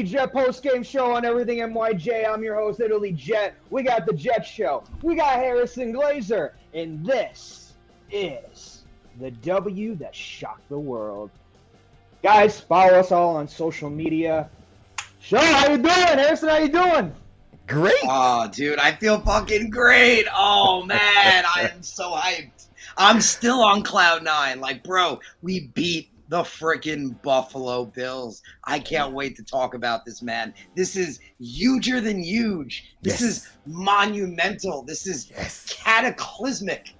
Jet post-game show on Everything NYJ. I'm your host, Italy Jet. We got the Jet Show. We got Harrison Glaser. And this is the W that shocked the world. Guys, follow us all on social media. Show, how you doing? Harrison, how you doing? Great. Oh, dude, I feel fucking great. Oh, man, I am so hyped. I'm still on cloud nine. Like, bro, we beat the freaking Buffalo Bills. I can't wait to talk about this, man. This is huger than huge. This is monumental. This is cataclysmic.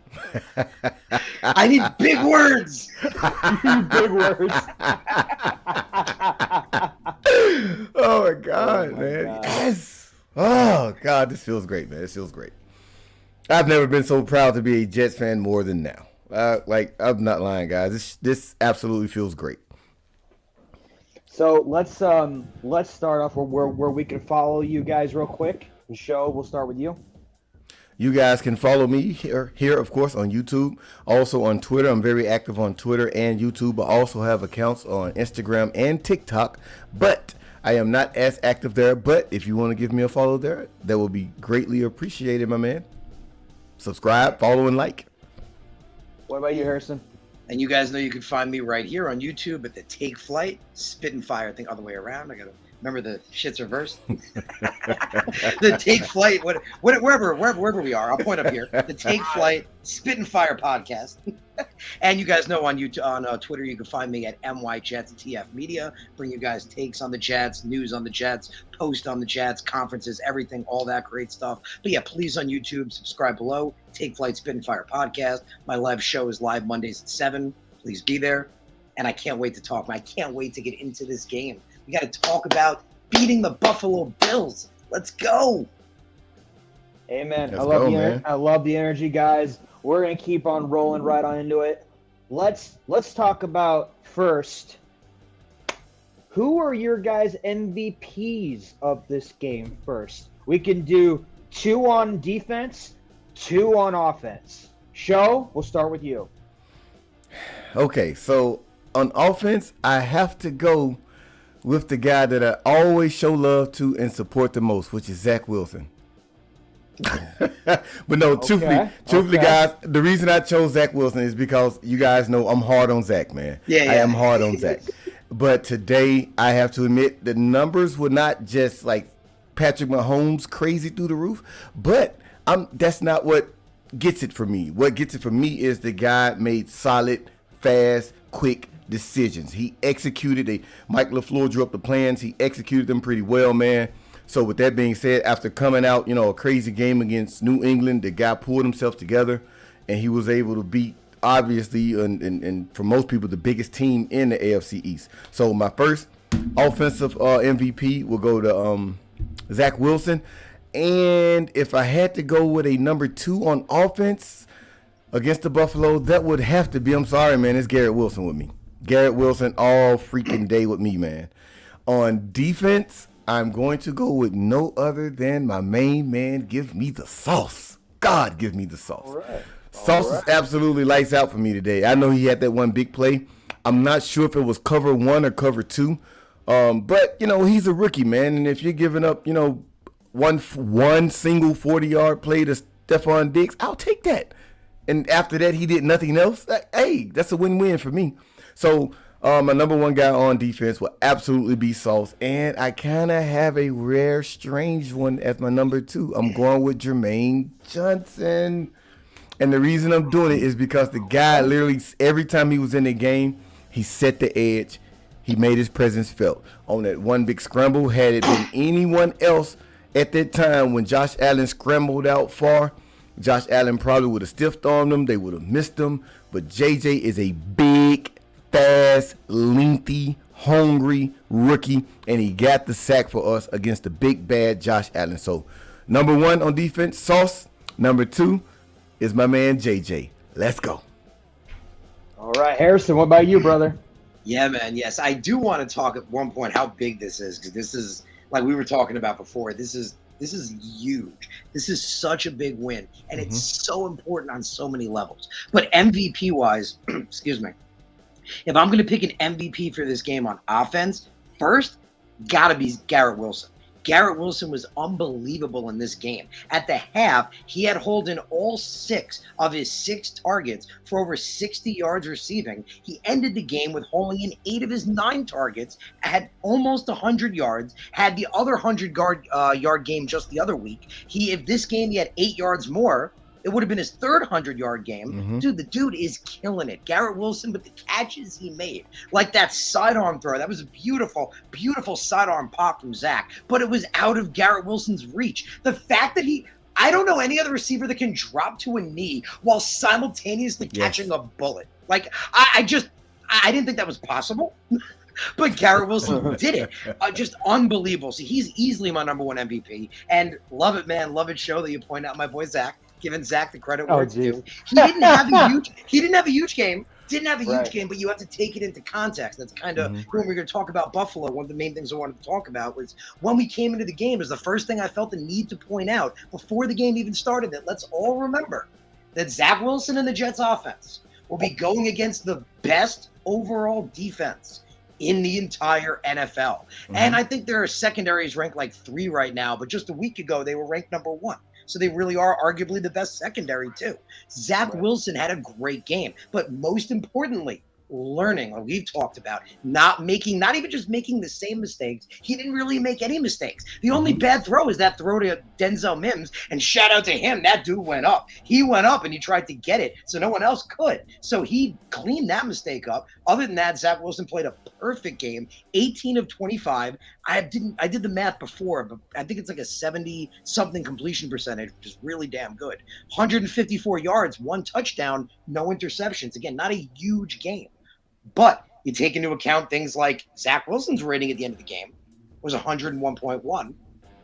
I need big words. Big words. Oh my God, man. God. Yes. Oh God, this feels great, man. This feels great. I've never been so proud to be a Jets fan more than now. I'm not lying, guys. This absolutely feels great. So let's start off where we can follow you guys real quick. The show, we'll start with you. You guys can follow me here, of course, on YouTube. Also on Twitter. I'm very active on Twitter and YouTube. I also have accounts on Instagram and TikTok, but I am not as active there. But if you want to give me a follow there, that will be greatly appreciated, my man. Subscribe, follow, and like. What about you, Harrison? And you guys know you can find me right here on YouTube at the Take Flight, Spit and Fire. I think other way around. I gotta remember the shit's reversed. The Take Flight, wherever we are. I'll point up here. The Take Flight, Spit and Fire podcast. And you guys know on YouTube, on Twitter, you can find me at MYJetsTF Media. Bring you guys takes on the Jets, news on the Jets, post on the Jets, conferences, everything, all that great stuff. But yeah, please on YouTube, subscribe below. Take Flight, Spit and Fire podcast. My live show is live Mondays at 7. Please be there. And I can't wait to talk. I can't wait to get into this game. We got to talk about beating the Buffalo Bills. Let's go. Amen. I love the energy, guys. We're gonna keep on rolling right on into it. Let's talk about first. Who are your guys' MVPs of this game first? We can do 2 on defense, 2 on offense. Show, we'll start with you. Okay, so on offense, I have to go with the guy that I always show love to and support the most, which is Zach Wilson. But no, truthfully, guys, the reason I chose Zach Wilson is because you guys know I'm hard on Zach, man. I am hard on Zach. But today, I have to admit, the numbers were not just like Patrick Mahomes crazy through the roof, but that's not what gets it for me. What gets it for me is the guy made solid, fast, quick decisions. He executed. Mike LaFleur drew up the plans. He executed them pretty well, man. So with that being said, after coming out, a crazy game against New England, the guy pulled himself together, and he was able to beat, obviously, and for most people, the biggest team in the AFC East. So my first offensive MVP will go to Zach Wilson. And if I had to go with a number 2 on offense against the Buffalo, that would have to be, I'm sorry, man, it's Garrett Wilson with me. Garrett Wilson all freaking day with me, man. On defense, I'm going to go with no other than my main man. Give me the sauce. God, give me the sauce. All right. Sauce is absolutely lights out for me today. I know he had that one big play. I'm not sure if it was cover 1 or cover 2. But, he's a rookie, man. And if you're giving up, one single 40-yard play to Stephon Diggs, I'll take that. And after that, he did nothing else. Hey, that's a win-win for me. So my number 1 guy on defense will absolutely be Sauce. And I kind of have a rare, strange one as my number 2. I'm going with Jermaine Johnson. And the reason I'm doing it is because the guy literally, every time he was in the game, he set the edge. He made his presence felt. On that one big scramble, had it been anyone else at that time when Josh Allen scrambled out far, Josh Allen probably would have stiff-armed him. They would have missed him. But JJ is a big, fast, lengthy, hungry rookie, and he got the sack for us against the big, bad Josh Allen. So, number 1 on defense, Sauce. Number 2 is my man JJ. Let's go. All right, Harrison, what about you, brother? Yeah, man, yes. I do want to talk at one point how big this is, because this is, like we were talking about before, this is huge. This is such a big win, and it's so important on so many levels. But MVP-wise, excuse me, if I'm going to pick an MVP for this game on offense, first, gotta be Garrett Wilson. Garrett Wilson was unbelievable in this game. At the half, he had holding all 6 of his 6 targets for over 60 yards receiving. He ended the game with holding in 8 of his 9 targets, had almost 100 yards, had the other 100-yard game just the other week. If this game he had 8 yards more, it would have been his 3rd 100-yard game. Mm-hmm. Dude, the dude is killing it. Garrett Wilson, but the catches he made, like that sidearm throw, that was a beautiful, beautiful sidearm pop from Zach, but it was out of Garrett Wilson's reach. The fact that I don't know any other receiver that can drop to a knee while simultaneously catching a bullet. Like, I didn't think that was possible. But Garrett Wilson did it. Just unbelievable. So he's easily my number 1 MVP. And love it, man. Love it, show that you point out my boy Zach. Giving Zach the credit where it's due. He didn't have a huge game. Didn't have a huge game, but you have to take it into context. That's kind of when we're going to talk about Buffalo. One of the main things I wanted to talk about was when we came into the game. Is the first thing I felt the need to point out before the game even started. That let's all remember that Zach Wilson and the Jets offense will be going against the best overall defense in the entire NFL. And I think their secondaries ranked like 3 right now, but just a week ago they were ranked number 1. So they really are arguably the best secondary too. Zach Wilson had a great game, but most importantly, learning, like we've talked about, not even just making the same mistakes. He didn't really make any mistakes. The only bad throw is that throw to Denzel Mims, and shout out to him. That dude went up. He went up and he tried to get it, so no one else could. So he cleaned that mistake up. Other than that, Zach Wilson played a perfect game, 18 of 25. I did the math before, but I think it's like a 70-something completion percentage, which is really damn good. 154 yards, 1 touchdown, no interceptions. Again, not a huge game. But you take into account things like Zach Wilson's rating at the end of the game was 101.1.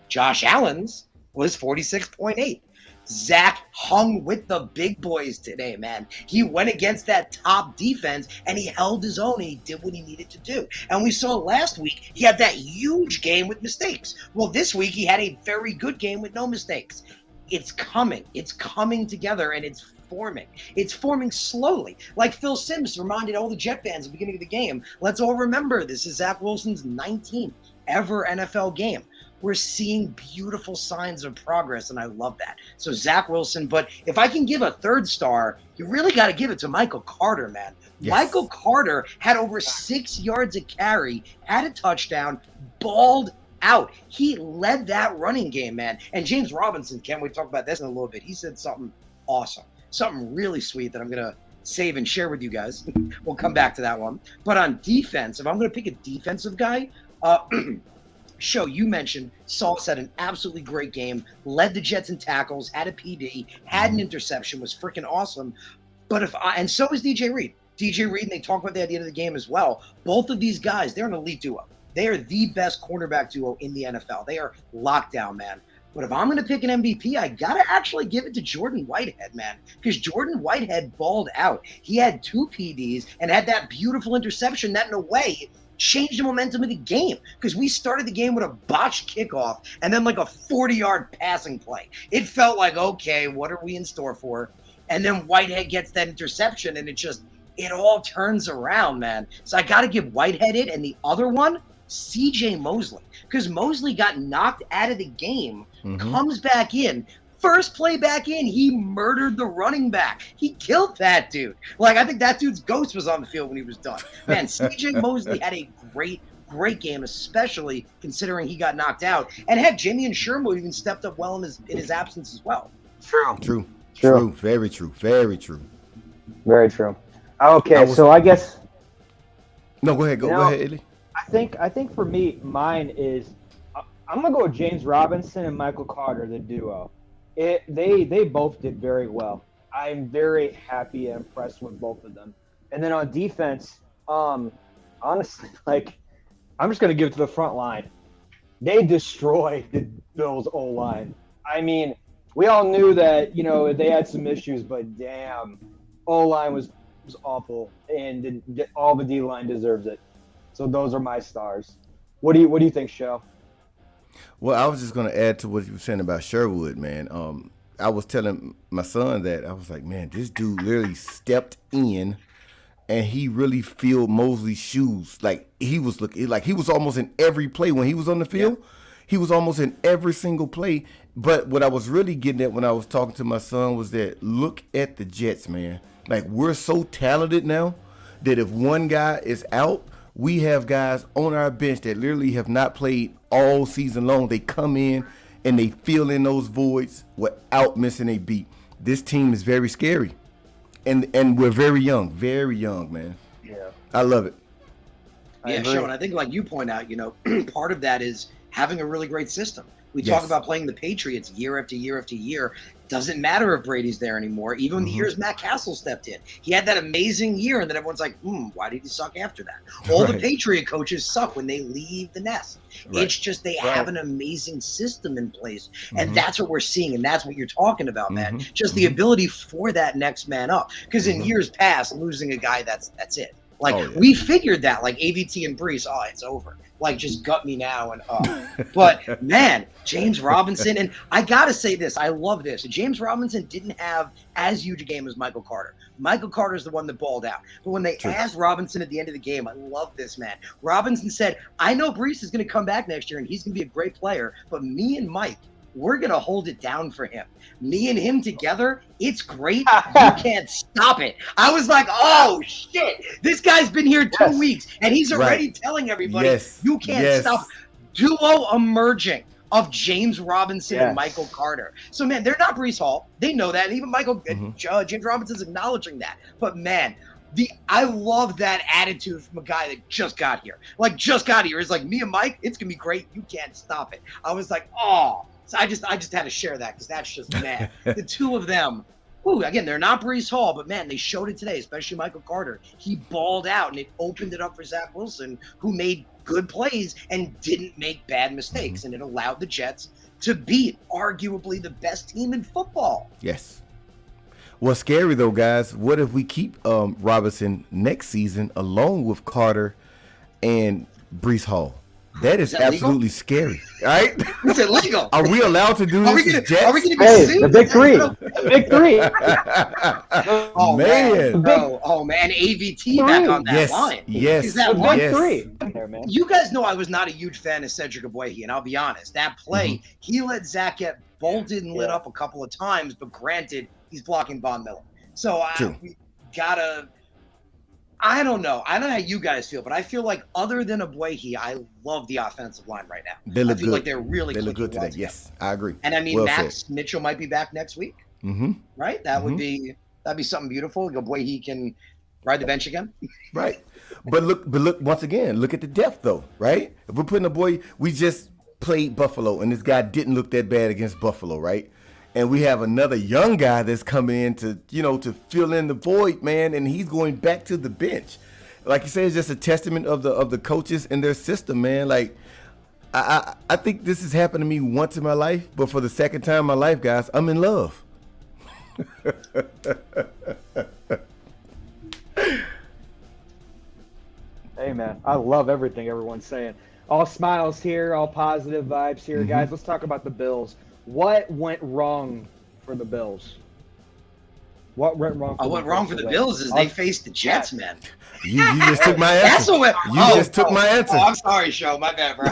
Josh Allen's was 46.8. Zach hung with the big boys today, man. He went against that top defense, and he held his own, and he did what he needed to do. And we saw last week, he had that huge game with mistakes. Well, this week, he had a very good game with no mistakes. It's coming. It's coming together, and it's forming. It's forming slowly. Like Phil Simms reminded all the Jet fans at the beginning of the game, let's all remember this is Zach Wilson's 19th ever NFL game. We're seeing beautiful signs of progress, and I love that. So Zach Wilson, but if I can give a 3rd star, you really got to give it to Michael Carter, man. Yes. Michael Carter had over 6 yards a carry, had a touchdown, balled out. He led that running game, man. And James Robinson, can't we talk about this in a little bit? He said something awesome. Something really sweet that I'm going to save and share with you guys. We'll come back to that one. But on defense, if I'm going to pick a defensive guy, Show, you mentioned Sauce had an absolutely great game, led the Jets in tackles, had a PD, had an interception, was freaking awesome. And so is DJ Reed. DJ Reed, and they talk about that at the end of the game as well. Both of these guys, they're an elite duo. They are the best cornerback duo in the NFL. They are locked down, man. But if I'm going to pick an MVP, I got to actually give it to Jordan Whitehead, man, because Jordan Whitehead balled out. He had 2 PDs and had that beautiful interception that, in a way, changed the momentum of the game, because we started the game with a botched kickoff and then like a 40-yard passing play. It felt like, okay, what are we in store for? And then Whitehead gets that interception, and it all turns around, man. So I got to give Whitehead it. And the other one, CJ Mosley, because Mosley got knocked out of the game, comes back in. First play back in, he murdered the running back. He killed that dude. Like, I think that dude's ghost was on the field when he was done. Man, CJ Mosley had a great game, especially considering he got knocked out. And heck, Jamian Sherman even stepped up well in his absence as well. True. Very true. Very true. Very true. Okay, so I guess. No, go ahead. Go ahead, Eddie. I think for me, mine is I'm gonna go with James Robinson and Michael Carter, the duo. They both did very well. I'm very happy and impressed with both of them. And then on defense, honestly, like, I'm just gonna give it to the front line. They destroyed the Bills' O-line. I mean, we all knew that, they had some issues, but damn, O-line was awful, and all the D-line deserves it. So those are my stars. What do you think, Sho? Well, I was just going to add to what you were saying about Sherwood, man. I was telling my son that I was like, man, this dude literally stepped in and he really filled Mosley's shoes. Like he was looking, like he was almost in every play when he was on the field. Yeah. He was almost in every single play. But what I was really getting at when I was talking to my son was that look at the Jets, man. Like we're so talented now that if one guy is out, we have guys on our bench that literally have not played all season long. They come in and they fill in those voids without missing a beat. This team is very scary. And we're very young, man. Yeah. I love it. Yeah, Sean, I think like you point out, part of that is having a really great system. We talk about playing the Patriots year after year after year. Doesn't matter if Brady's there anymore. Even the years Matt Castle stepped in. He had that amazing year, and then everyone's like, why did he suck after that? All the Patriot coaches suck when they leave the nest. Right. It's just they have an amazing system in place, and that's what we're seeing, and that's what you're talking about, man. Just the ability for that next man up. Because in years past, losing a guy, that's it. Like, we figured that, like AVT and Brees, it's over. Like, just gut me now and But, man, James Robinson, and I got to say this, I love this. James Robinson didn't have as huge a game as Michael Carter. Michael Carter's the one that balled out. But when they asked Robinson at the end of the game, I love this, man. Robinson said, I know Brees is going to come back next year, and he's going to be a great player, but me and Mike, we're going to hold it down for him. Me and him together, it's great. You can't stop it. I was like, oh, shit. This guy's been here 2 weeks, and he's already telling everybody, you can't stop. Duo emerging of James Robinson and Michael Carter. So, man, they're not Brees Hall. They know that. And even James Robinson's acknowledging that. But, man, I love that attitude from a guy that just got here. Like, just got here. It's like, me and Mike, it's going to be great. You can't stop it. I was like, oh. So I just had to share that because that's just mad. The two of them, again, they're not Brees Hall, but man, they showed it today, especially Michael Carter. He balled out and it opened it up for Zach Wilson, who made good plays and didn't make bad mistakes. And it allowed the Jets to beat arguably the best team in football. Yes. What's scary though, guys, what if we keep Robinson next season along with Carter and Brees Hall? That is absolutely legal? Scary, right? Is it legal? Are we allowed to do this? Are we going to be sued? The big three. The big three. Man. Oh, man. AVT back on that line. Yes. Is that big three? You guys know I was not a huge fan of Cedric Ogbuehi, and I'll be honest. That play, he let Zach get bolted and lit up a couple of times, but granted, he's blocking Von Miller. So we got to... I don't know. I don't know how you guys feel, but I feel like other than Ogbuehi, I love the offensive line right now. They look I feel like they're really look good today. Yes, I agree. And I mean, Max Mitchell might be back next week. Right? That'd be something beautiful. Ogbuehi can ride the bench again. Right. But look once again, look at the depth though, right? If we're putting we just played Buffalo and this guy didn't look that bad against Buffalo, right? And we have another young guy that's coming in to, to fill in the void, man, and he's going back to the bench. Like you say, it's just a testament of the coaches and their system, man. Like, I think this has happened to me once in my life, but for the second time in my life, guys, I'm in love. Hey, man, I love everything everyone's saying. All smiles here, all positive vibes here, guys. Let's talk about the Bills. What went wrong for the Bills? What went wrong? What wrong for the Bills is they faced the Jets, man. You just took my answer. Just took my answer. I'm sorry, Show. My bad, bro.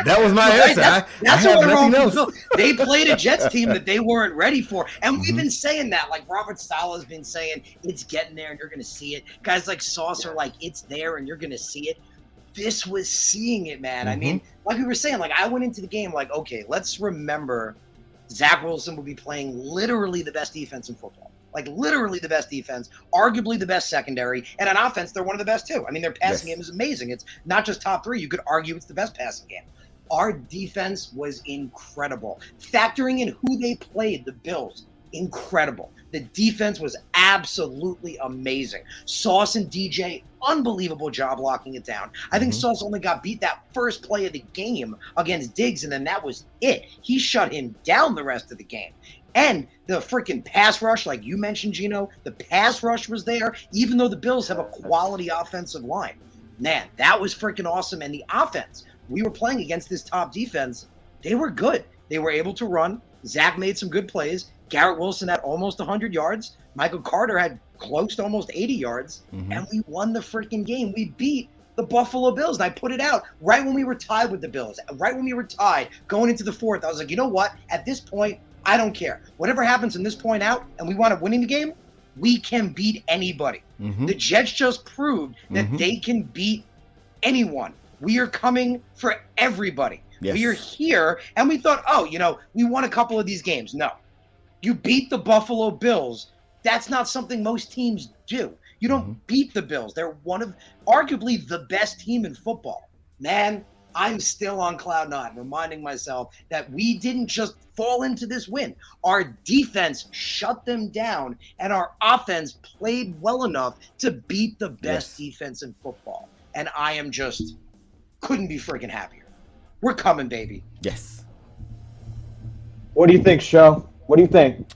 That was my answer. That's what went wrong for the Bills. They played a Jets team that they weren't ready for. And we've been saying that. Like Robert Saleh's been saying, it's getting there and you're going to see it. Guys like Sauce are like, it's there and you're going to see it. This was seeing it, man. I mean, like we were saying, like I went into the game like, okay, let's remember Zach Wilson will be playing literally the best defense in football. Like literally the best defense, arguably the best secondary, and on offense, they're one of the best too. I mean, their passing game is amazing. It's not just top three. You could argue it's the best passing game. Our defense was incredible. Factoring in who they played, the Bills, incredible. The defense was absolutely amazing. Sauce and DJ, unbelievable job locking it down. I think Sauce only got beat that first play of the game against Diggs, and then that was it. He shut him down the rest of the game. And the freaking pass rush, like you mentioned, Gino, the pass rush was there, even though the Bills have a quality offensive line. Man, that was freaking awesome. And the offense, we were playing against this top defense. They were good. They were able to run. Zach made some good plays. Garrett Wilson had almost 100 yards. Michael Carter had close to almost 80 yards, and we won the freaking game. We beat the Buffalo Bills, and I put it out right when we were tied with the Bills. Right when we were tied, going into the fourth, I was like, you know what? At this point, I don't care. Whatever happens from this point out, and we wind up winning the game, we can beat anybody. The Jets just proved that they can beat anyone. We are coming for everybody. Yes. We are here, and we thought, oh, we won a couple of these games. No. You beat the Buffalo Bills. That's not something most teams do. You don't beat the Bills. They're one of arguably the best team in football. Man, I'm still on cloud nine, reminding myself that we didn't just fall into this win. Our defense shut them down, and our offense played well enough to beat the best defense in football. And I am just couldn't be freaking happier. We're coming, baby. Yes. What do you think, Sho? What do you think?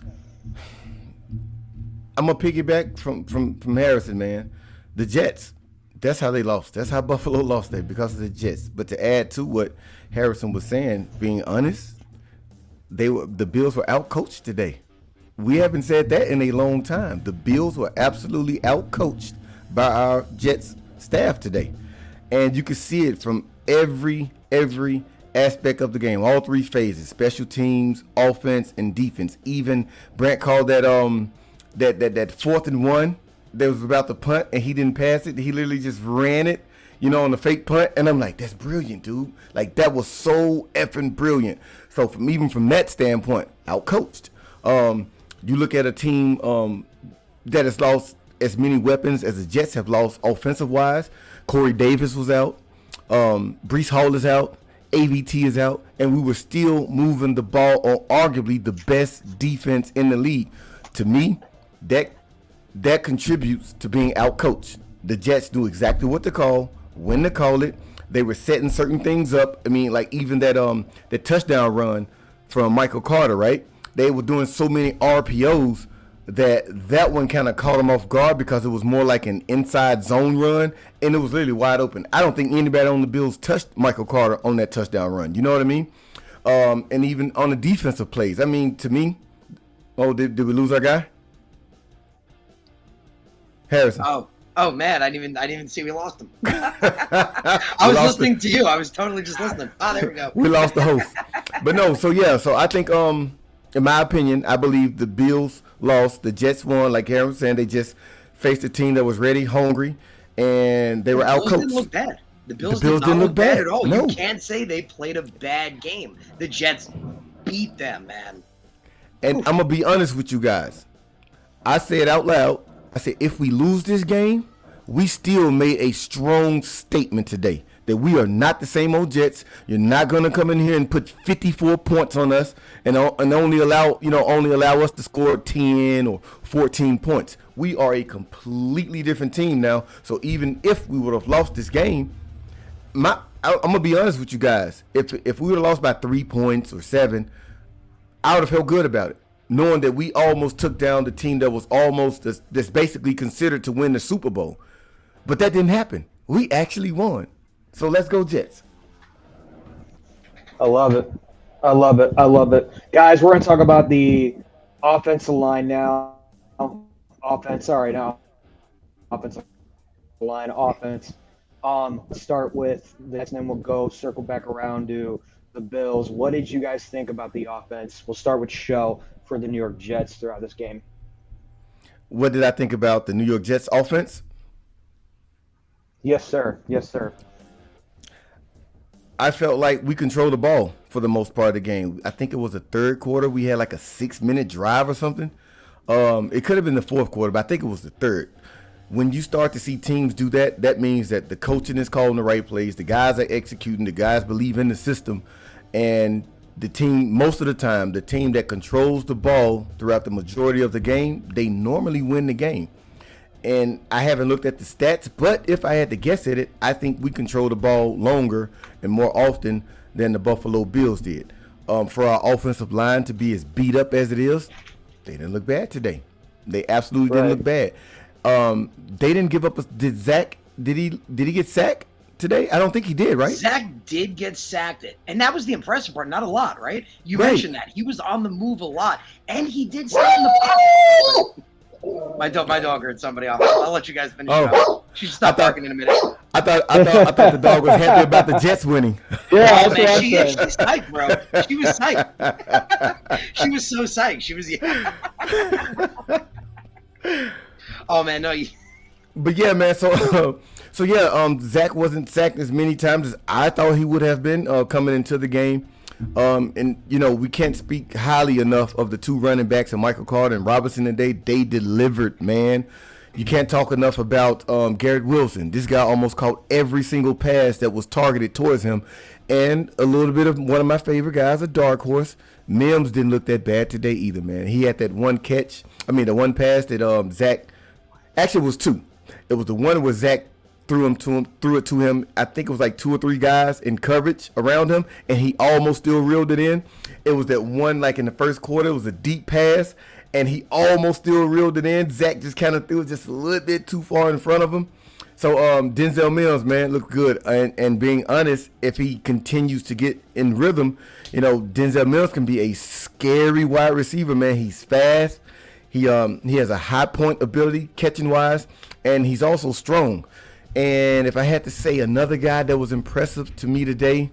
I'm gonna piggyback from Harrison, man. The Jets. That's how they lost. That's how Buffalo lost there, because of the Jets. But to add to what Harrison was saying, being honest, the Bills were outcoached today. We haven't said that in a long time. The Bills were absolutely outcoached by our Jets staff today. And you could see it from every aspect of the game, all three phases: special teams, offense, and defense. Even Brant called that 4th and 1 that was about to punt, and he didn't pass it. He literally just ran it, on the fake punt. And I'm like, that's brilliant, dude. Like, that was so effing brilliant. So even from that standpoint, outcoached. You look at a team that has lost as many weapons as the Jets have lost offensive wise. Corey Davis was out. Breece Hall is out. AVT is out, and we were still moving the ball on arguably the best defense in the league. To me, that contributes to being outcoached. The Jets knew exactly what to call, when to call it. They were setting certain things up. I mean, like even that touchdown run from Michael Carter, right? They were doing so many RPOs that one kind of caught them off guard, because it was more like an inside zone run, and it was literally wide open. I don't think anybody on the Bills touched Michael Carter on that touchdown run. You know what I mean? And even on the defensive plays. I mean, to me, did we lose our guy? Harrison. Oh man, I didn't even see we lost him. I was listening to you. I was totally just listening. There we go. We lost the host. But no, so I think in my opinion, I believe the Bills lost. The Jets won. Like Aaron was saying, they just faced a team that was ready, hungry, and they were outcoached. Didn't look bad. The Bills didn't look bad at all. No. You can't say they played a bad game. The Jets beat them, man. And I'm gonna be honest with you guys. I say it out loud. I said, if we lose this game, we still made a strong statement today that we are not the same old Jets. You're not going to come in here and put 54 points on us and only allow us to score 10 or 14 points. We are a completely different team now. So even if we would have lost this game, I'm going to be honest with you guys. If we would have lost by 3 points or 7, I would have felt good about it, knowing that we almost took down the team that was that's basically considered to win the Super Bowl. But that didn't happen. We actually won. So let's go Jets. I love it. Guys, we're going to talk about the offensive line now. Offensive line, offense. Start with this, and then we'll circle back around to the Bills. What did you guys think about the offense? We'll start with Sho for the New York Jets throughout this game. What did I think about the New York Jets offense? Yes, sir. I felt like we controlled the ball for the most part of the game. I think it was the third quarter. We had like a 6-minute drive or something. It could have been the fourth quarter, but I think it was the third. When you start to see teams do that, that means that the coaching is calling the right plays. The guys are executing. The guys believe in the system. And the team, most of the time, the team that controls the ball throughout the majority of the game, they normally win the game. And I haven't looked at the stats, but if I had to guess at it, I think we control the ball longer and more often than the Buffalo Bills did. For our offensive line to be as beat up as it is, they didn't look bad today. They absolutely didn't look bad. They didn't give up. Did he get sacked today? I don't think he did, right? Zach did get sacked, and that was the impressive part. Not a lot, right? You mentioned that he was on the move a lot, and he did stay in the pocket. My dog heard somebody. I'll let you guys finish it up. She should stop barking in a minute. I thought the dog was happy about the Jets winning. Yeah, man, she's psyched, bro. She was psyched. She was so psyched. She was. Oh man, no. But yeah, man. So Zach wasn't sacked as many times as I thought he would have been coming into the game. And we can't speak highly enough of the two running backs, and Michael Carter and Robinson today. They delivered, man. You can't talk enough about Garrett Wilson. This guy almost caught every single pass that was targeted towards him. And a little bit of one of my favorite guys, a dark horse. Mims didn't look that bad today either, man. He had that one pass that Zach, actually it was two. It was the one where Zach threw it to him. I think it was like 2 or 3 guys in coverage around him, and he almost still reeled it in. It was that one, like in the first quarter, it was a deep pass, and he almost still reeled it in. Zach just kind of threw it just a little bit too far in front of him. So Denzel Mims, man, looked good. And being honest, if he continues to get in rhythm, Denzel Mims can be a scary wide receiver, man. He's fast. He has a high point ability catching wise, and he's also strong. And if I had to say another guy that was impressive to me today,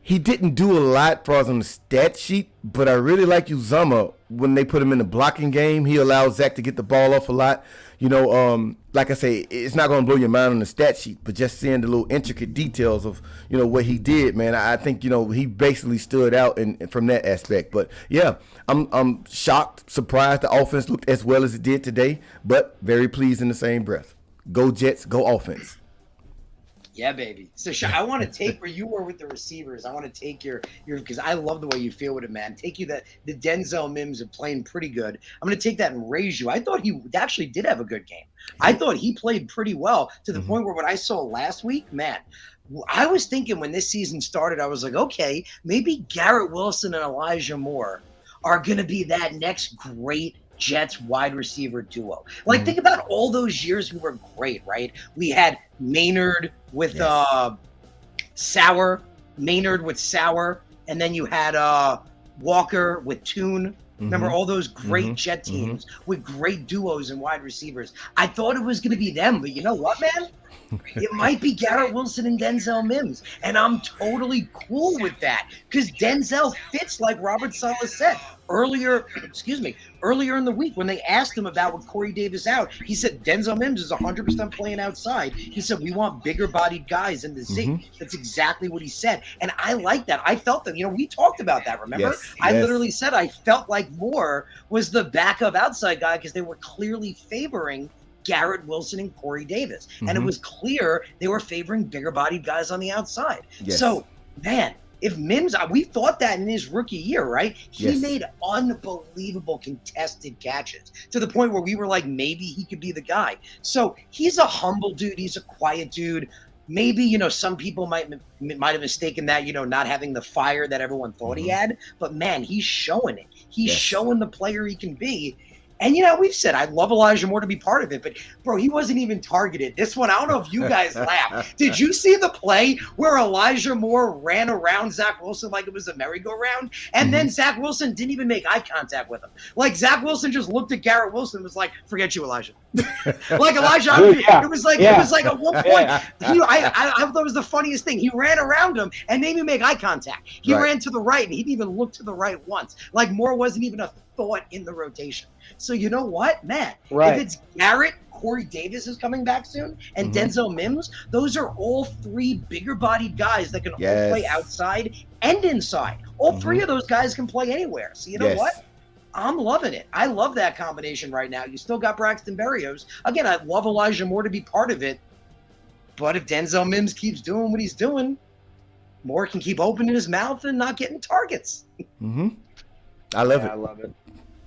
he didn't do a lot for us on the stat sheet, but I really like Uzomah when they put him in the blocking game. He allows Zach to get the ball off a lot. Like I say, it's not going to blow your mind on the stat sheet, but just seeing the little intricate details of, what he did, man, I think, he basically stood out from that aspect. But, yeah, I'm shocked, surprised the offense looked as well as it did today, but very pleased in the same breath. Go Jets, go offense. Yeah, baby. So I want to take where you were with the receivers. I want to take your because I love the way you feel with it, man. Take you that the Denzel Mims are playing pretty good. I'm going to take that and raise you. I thought he actually did have a good game. I thought he played pretty well to the point where what I saw last week, man, I was thinking when this season started, I was like, okay, maybe Garrett Wilson and Elijah Moore are going to be that next great Jets wide receiver duo. Like, think about all those years we were great, right? We had Maynard with Sauer, and then you had Walker with Toon. Remember all those great Jet teams with great duos and wide receivers. I thought it was going to be them, but you know what, man? It might be Garrett Wilson and Denzel Mims, and I'm totally cool with that because Denzel fits, like Robert Saleh said earlier in the week when they asked him about with Corey Davis out. He said Denzel Mims is 100% playing outside. He said we want bigger bodied guys in the Z. That's exactly what he said, and I like that. I felt that, we talked about that, remember? Yes. I literally said I felt like Moore was the backup outside guy because they were clearly favoring Garrett Wilson and Corey Davis. And it was clear they were favoring bigger bodied guys on the outside. Yes. So, man, if Mims, we thought that in his rookie year, right? He made unbelievable contested catches to the point where we were like, maybe he could be the guy. So he's a humble dude. He's a quiet dude. Maybe, some people might have mistaken that, not having the fire that everyone thought he had. But, man, he's showing it. He's showing the player he can be. And, we've said, I'd love Elijah Moore to be part of it. But, bro, he wasn't even targeted. This one, I don't know if you guys laughed. Did you see the play where Elijah Moore ran around Zach Wilson like it was a merry-go-round? And then Zach Wilson didn't even make eye contact with him. Like, Zach Wilson just looked at Garrett Wilson and was like, forget you, Elijah. Like, Elijah, it was like at one point, I thought it was the funniest thing. He ran around him and made me make eye contact. He ran to the right, and he didn't even look to the right once. Like, Moore wasn't even a thought in the rotation. So you know what, man? If it's Garrett, Corey Davis is coming back soon, and Denzel Mims, those are all 3 bigger-bodied guys that can all play outside and inside. All 3 of those guys can play anywhere. So you know what? I'm loving it. I love that combination right now. You still got Braxton Berrios. Again, I'd love Elijah Moore to be part of it, but if Denzel Mims keeps doing what he's doing, Moore can keep opening his mouth and not getting targets. I love it.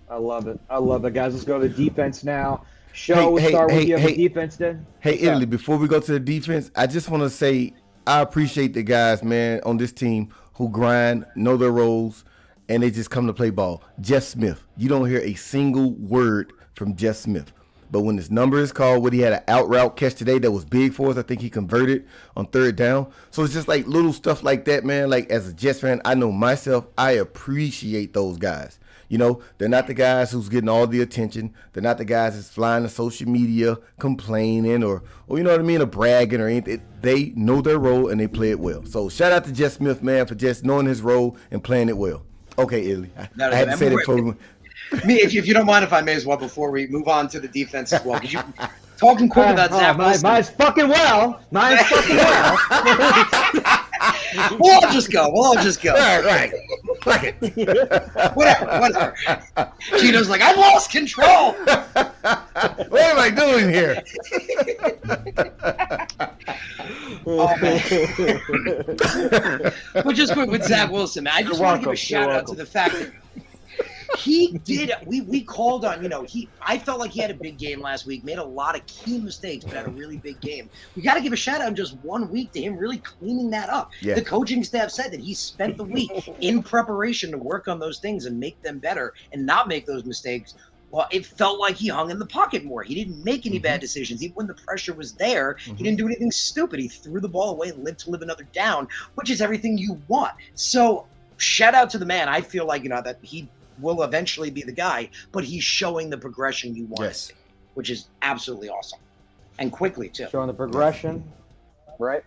I love it, guys. Let's go to the defense now. We'll start with you. Defense, then. Hey, Italy, before we go to the defense, I just want to say I appreciate the guys, man, on this team who grind, know their roles, and they just come to play ball. Jeff Smith. You don't hear a single word from Jeff Smith. But when his number is called, what he had an out route catch today that was big for us. I think he converted on 3rd down. So it's just like little stuff like that, man. Like as a Jets fan, I know myself, I appreciate those guys. You know, they're not the guys who's getting all the attention. They're not the guys that's flying to social media complaining or you know what I mean, or bragging or anything. They know their role and they play it well. So shout out to Jess Smith, man, for just knowing his role and playing it well. Okay, Illy. I had to say that for me. If you don't mind, if I may as well, before we move on to the defense as well, because you talking quick about Zach Wilson. Mine's fucking well. Mine's fucking well. We'll all just go. Right. Fuck it. Whatever. Gino's like, I lost control. What am I doing here? Oh, man. But just quick with Zach Wilson, man, I just want to give a shout out to the fact that he did. We called on, I felt like he had a big game last week, made a lot of key mistakes, but had a really big game. We got to give a shout out in just 1 week to him really cleaning that up. Yeah. The coaching staff said that he spent the week in preparation to work on those things and make them better and not make those mistakes. Well, it felt like he hung in the pocket more. He didn't make any bad decisions. Even when the pressure was there, he didn't do anything stupid. He threw the ball away and lived to live another down, which is everything you want. So shout out to the man. I feel like, that he will eventually be the guy, but he's showing the progression you want to see, which is absolutely awesome. And quickly, too. Showing the progression, right?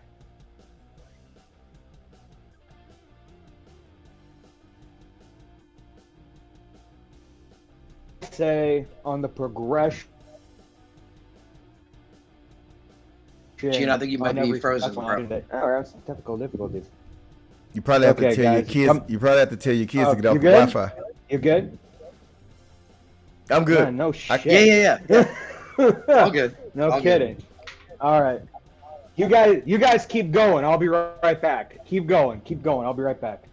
Say on the progression. Gene, I think you might be frozen, bro. Oh, that's technical difficulties. You probably have to tell your kids. You probably have to tell your kids to get off the Wi-Fi. You're good. I'm good. Man, no shit. Yeah. All good. No kidding. Good. All right. You guys keep going. I'll be right back. Keep going. I'll be right back.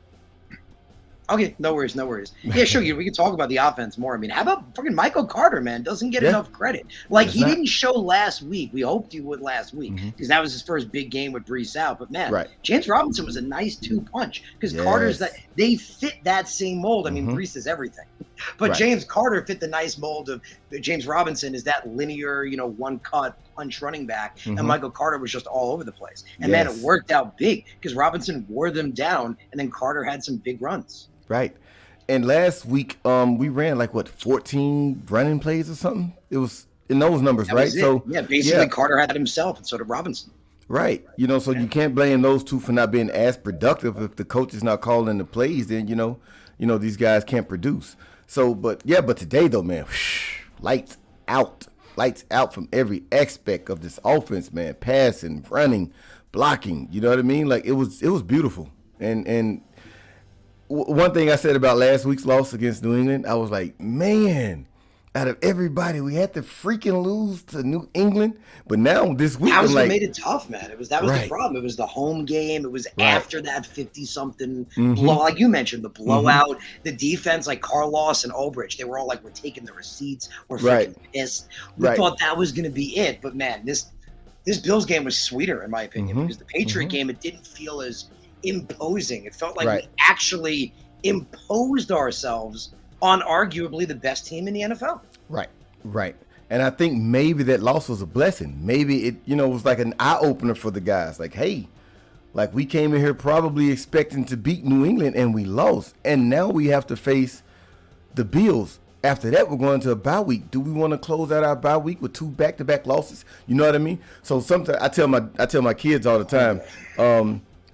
Okay, no worries. Yeah, sure. We can talk about the offense more. I mean, how about fucking Michael Carter, man? Doesn't get enough credit. Like, he didn't show last week. We hoped he would last week because that was his first big game with Brees out. But, man, James Robinson was a nice 2-punch because Carter's they fit that same mold. I mean, Brees is everything. But James Carter fit the nice mold of James Robinson is that linear, one-cut punch running back. And Michael Carter was just all over the place. And, man, it worked out big because Robinson wore them down, and then Carter had some big runs. Right. And last week, we ran 14 running plays or something. It was in those numbers, right? So basically Carter had himself and so did Robinson. Right. So you can't blame those two for not being as productive. If the coach is not calling the plays, then these guys can't produce. So but today though, man, lights out from every aspect of this offense, man. Passing, running, blocking, you know what I mean? Like it was beautiful. And one thing I said about last week's loss against New England, I was like, man, out of everybody, we had to freaking lose to New England. But now this week, that was what made it tough, man. That was the problem. It was the home game. It was after that 50-something blow, like you mentioned, the blowout. The defense, like Karlos and Ulbrich, they were all like, we're taking the receipts. We're freaking pissed. We thought that was going to be it. But, man, this Bills game was sweeter, in my opinion, because the Patriot game, it didn't feel as imposing. It felt like we actually imposed ourselves on arguably the best team in the NFL. Right. And I think maybe that loss was a blessing. Maybe it, was like an eye opener for the guys. Like, hey, like we came in here probably expecting to beat New England and we lost. And now we have to face the Bills. After that, we're going to a bye week. Do we want to close out our bye week with 2 back-to-back losses? You know what I mean? So sometimes I tell my kids all the time,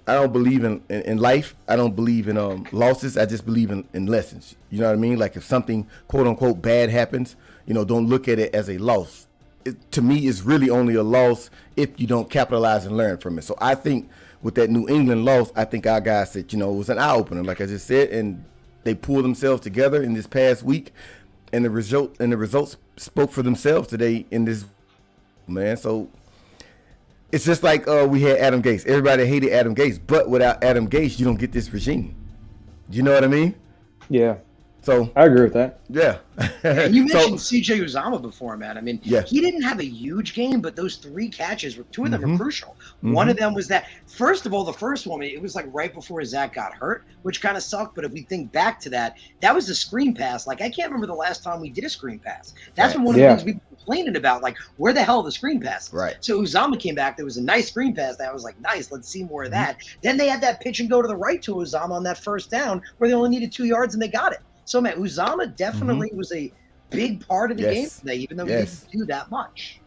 I don't believe in life. I don't believe in losses. I just believe in lessons. You know what I mean? Like if something quote unquote bad happens, don't look at it as a loss. To me, it's really only a loss if you don't capitalize and learn from it. So I think with that New England loss, I think our guys said, it was an eye opener, like I just said, and they pulled themselves together in this past week, and the results spoke for themselves today in this, man. So. It's just like we had Adam Gase. Everybody hated Adam Gase, but without Adam Gase, you don't get this regime. You know what I mean? Yeah. So I agree with that. Yeah. And you mentioned C.J. Uzomah before, man. I mean, he didn't have a huge game, but those 3 catches, 2 of them were crucial. One of them was that, first of all, the first one, it was like right before Zach got hurt, which kind of sucked. But if we think back to that was a screen pass. Like, I can't remember the last time we did a screen pass. That's been one of the things we've been complaining about, like, where the hell are the screen passes? Right. So Uzama came back. There was a nice screen pass that was like, nice, let's see more of that. Then they had that pitch and go to the right to Uzama on that first down where they only needed 2 yards and they got it. So, man, Uzama definitely was a big part of the game today, even though he didn't do that much.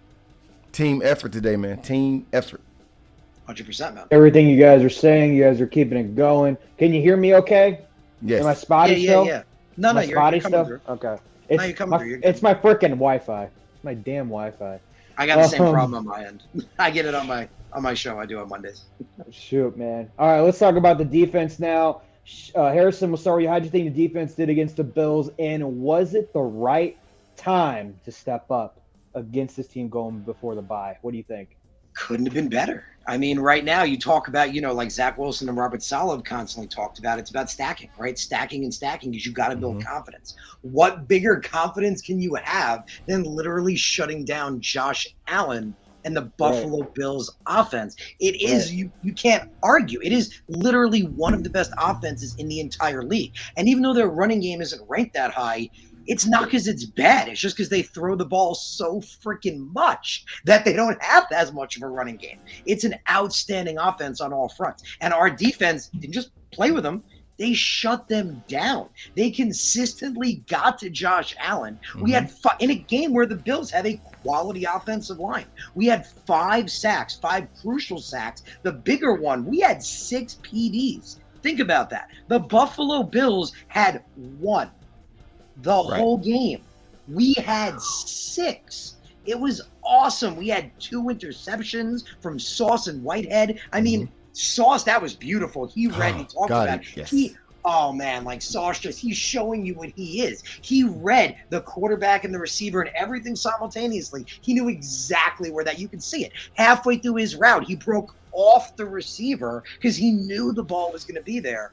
Team effort today, man. Team effort. 100%, man. Everything you guys are saying, you guys are keeping it going. Can you hear me okay? Yes. Am I spotty still? Yeah. No, you're coming through. Okay. It's my freaking Wi-Fi. It's my damn Wi-Fi. I got the same problem on my end. I get it on my show I do on Mondays. Shoot, man. All right, let's talk about the defense now. Harrison, we'll start with you. How do you think the defense did against the Bills, and was it the right time to step up against this team going before the bye? What do you think? Couldn't have been better. I mean, right now you talk about, like Zach Wilson and Robert Saleh constantly talked about, it's about stacking, right? Stacking and stacking because you got to build confidence. What bigger confidence can you have than literally shutting down Josh Allen and the Buffalo Bills offense? It is, you can't argue. It is literally one of the best offenses in the entire league. And even though their running game isn't ranked that high, it's not because it's bad. It's just because they throw the ball so freaking much that they don't have as much of a running game. It's an outstanding offense on all fronts. And our defense didn't just play with them. They shut them down. They consistently got to Josh Allen. We had in a game where the Bills have a quality offensive line. We had 5 sacks, 5 crucial sacks. The bigger one, we had 6 PDs. Think about that. The Buffalo Bills had 1. The whole game. We had 6. It was awesome. We had 2 interceptions from Sauce and Whitehead. I mean, Sauce, that was beautiful. He read, he talked about it. Yes. Like Sauce he's showing you what he is. He read the quarterback and the receiver and everything simultaneously. He knew exactly where that, you could see it. Halfway through his route, he broke off the receiver because he knew the ball was going to be there.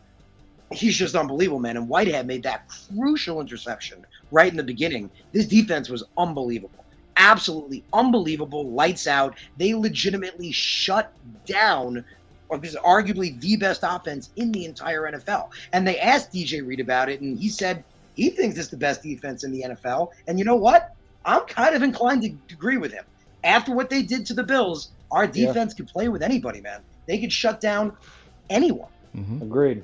He's just unbelievable, man. And Whitehead made that crucial interception right in the beginning. This defense was unbelievable. Absolutely unbelievable. Lights out. They legitimately shut down what is arguably the best offense in the entire NFL. And they asked DJ Reed about it, and he said he thinks it's the best defense in the NFL. And you know what? I'm kind of inclined to agree with him. After what they did to the Bills, our defense could play with anybody, man. They could shut down anyone. Agreed.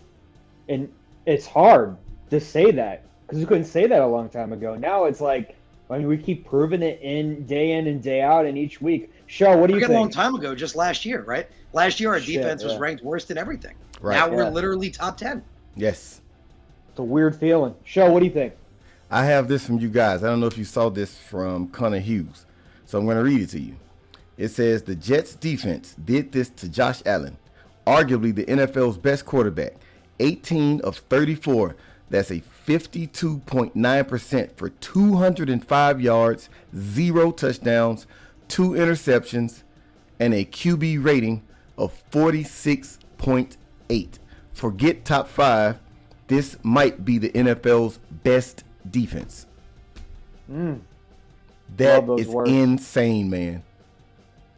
And it's hard to say that because you couldn't say that a long time ago. Now it's like, I mean, we keep proving it in and day out and each week. Show, what do you think? A long time ago, just last year, right? Last year, our defense was ranked worst in everything. Right. Now we're literally top 10. Yes. It's a weird feeling. Show, what do you think? I have this from you guys. I don't know if you saw this from Connor Hughes. So I'm going to read it to you. It says, the Jets defense did this to Josh Allen, arguably the NFL's best quarterback. 18 of 34. That's a 52.9% for 205 yards, 0 touchdowns, 2 interceptions, and a QB rating of 46.8. Forget top 5. This might be the NFL's best defense. That is insane, man.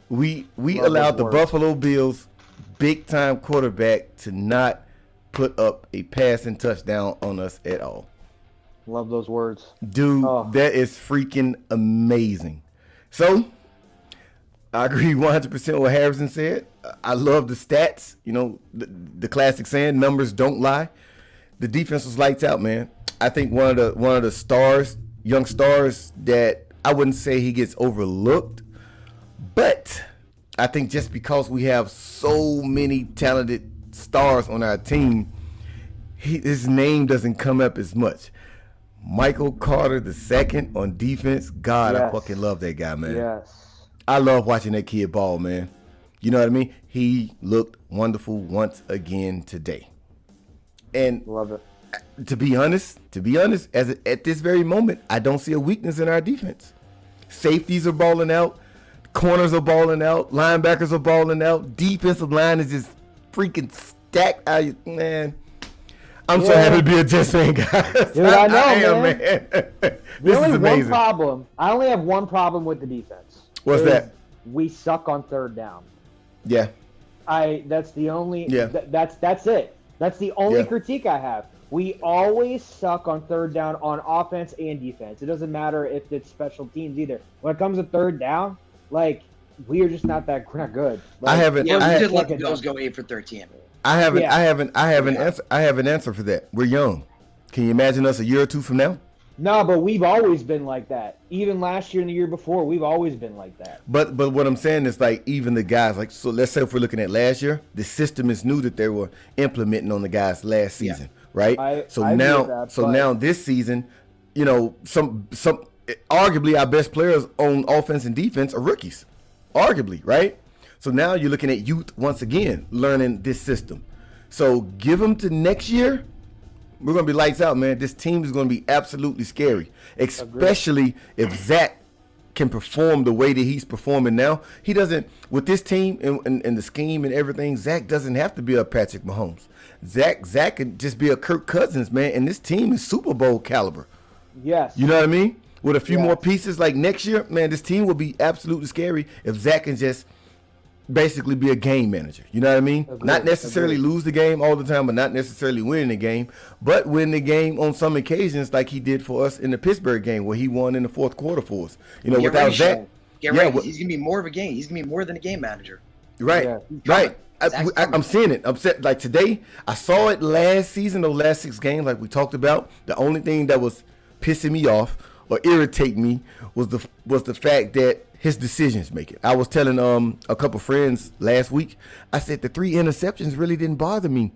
We allowed the Buffalo Bills big time quarterback to not put up a passing touchdown on us at all. Love those words. Dude, that is freaking amazing. So, I agree 100% with what Harrison said. I love the stats. You know, the classic saying, numbers don't lie. The defense was lights out, man. I think one of the stars, young stars, that I wouldn't say he gets overlooked, but I think just because we have so many talented stars on our team, his name doesn't come up as much. Michael Carter II on defense. God, I fucking love that guy, man. Yes. I love watching that kid ball, man. You know what I mean? He looked wonderful once again today. And love it. To be honest, at this very moment, I don't see a weakness in our defense. Safeties are balling out. Corners are balling out. Linebackers are balling out. Defensive line is just freaking stacked. Man, I'm so happy to be a Jets fan, guys. Dude, I know, I am, man. This is amazing. I only have one problem with the defense. What's that? We suck on third down. Yeah. That's the only. That's it. That's the only critique I have. we always suck on third down on offense and defense. It doesn't matter if it's special teams either. When it comes to third down, like we are just not good. Like, we did let the Bills go 8 for 13. I have an answer for that. We're young. Can you imagine us a year or two from now? No, but we've always been like that. Even last year and the year before, we've always been like that. But what I'm saying is like even the guys, like, so let's say if we're looking at last year, the system is new that they were implementing on the guys last season, right? Now this season, you know, some arguably our best players on offense and defense are rookies, arguably, right? So now you're looking at youth once again learning this system. So give them to next year. We're going to be lights out, man. This team is going to be absolutely scary, especially if Zach can perform the way that he's performing now. He doesn't, with this team and the scheme and everything, Zach doesn't have to be a Patrick Mahomes. Zach can just be a Kirk Cousins, man, and this team is Super Bowl caliber. Yes. You know what I mean? With a few more pieces like next year, man, this team will be absolutely scary if Zach can just basically be a game manager. You know what I mean? Not necessarily lose the game all the time, but not necessarily winning the game, but win the game on some occasions like he did for us in the Pittsburgh game where he won in the fourth quarter for us. You know, without Zach. Get ready. He's going to be more of a game. He's going to be more than a game manager. Right. Yeah. Right. I'm seeing it. I'm set. Like today, I saw it last season, those last 6 games like we talked about. The only thing that was pissing me off or irritating me was the fact that his decisions making. I was telling a couple friends last week, I said the 3 interceptions really didn't bother me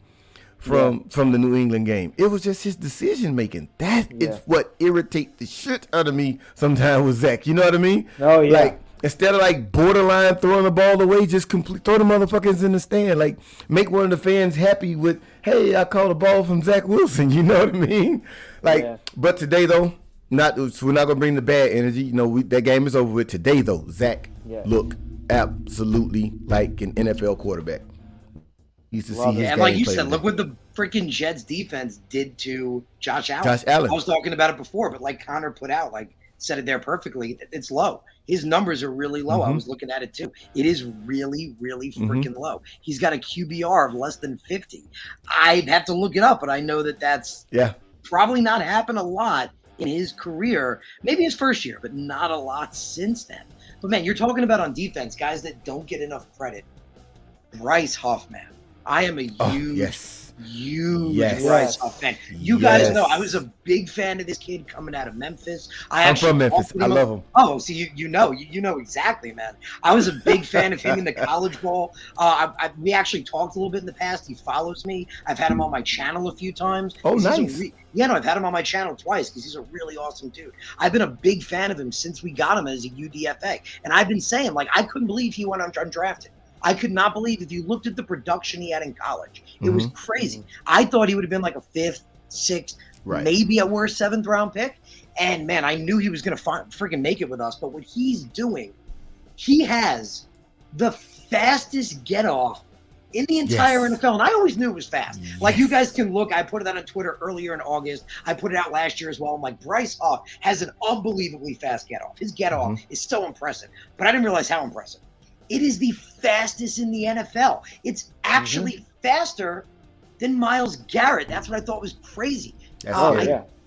from the New England game. It was just his decision making. That is what irritates the shit out of me sometimes with Zach. You know what I mean? Oh yeah. Like instead of like borderline throwing the ball away, just throw the motherfuckers in the stand. Like make one of the fans happy with, hey, I caught a ball from Zach Wilson. You know what I mean? Like, but today though, we're not gonna bring the bad energy. You know, that game is over with today though. Zach looked absolutely like an NFL quarterback. Used to see his and like you said, look what the freaking Jets defense did to Josh Allen. I was talking about it before, but like Connor put out, like said it there perfectly. It's low. His numbers are really low. I was looking at it too. It is really, really freaking low. He's got a QBR of less than 50. I'd have to look it up, but I know that's probably not happened a lot in his career, maybe his first year, but not a lot since then. But man, you're talking about on defense, guys that don't get enough credit. Bryce Huff, man. I am a huge Bryce Huff fan. You guys know I was a big fan of this kid coming out of Memphis. I'm from Memphis. I love him. Oh, so you know exactly, man. I was a big fan of him in the College Bowl. We actually talked a little bit in the past. He follows me. I've had him on my channel a few times. Oh, nice. I've had him on my channel twice because he's a really awesome dude. I've been a big fan of him since we got him as a UDFA. And I've been saying, like, I couldn't believe he went undrafted. I could not believe if you looked at the production he had in college. It was crazy. I thought he would have been like a 5th, 6th, maybe at worst 7th round pick. And man, I knew he was going to freaking make it with us. But what he's doing, he has the fastest get off in the entire NFL. And I always knew it was fast. Like you guys can look, I put that on Twitter earlier in August. I put it out last year as well. I'm like, Bryce Huff has an unbelievably fast get off. His get off is so impressive. But I didn't realize how impressive. It is the fastest in the NFL. It's actually faster than Myles Garrett. That's what I thought was crazy.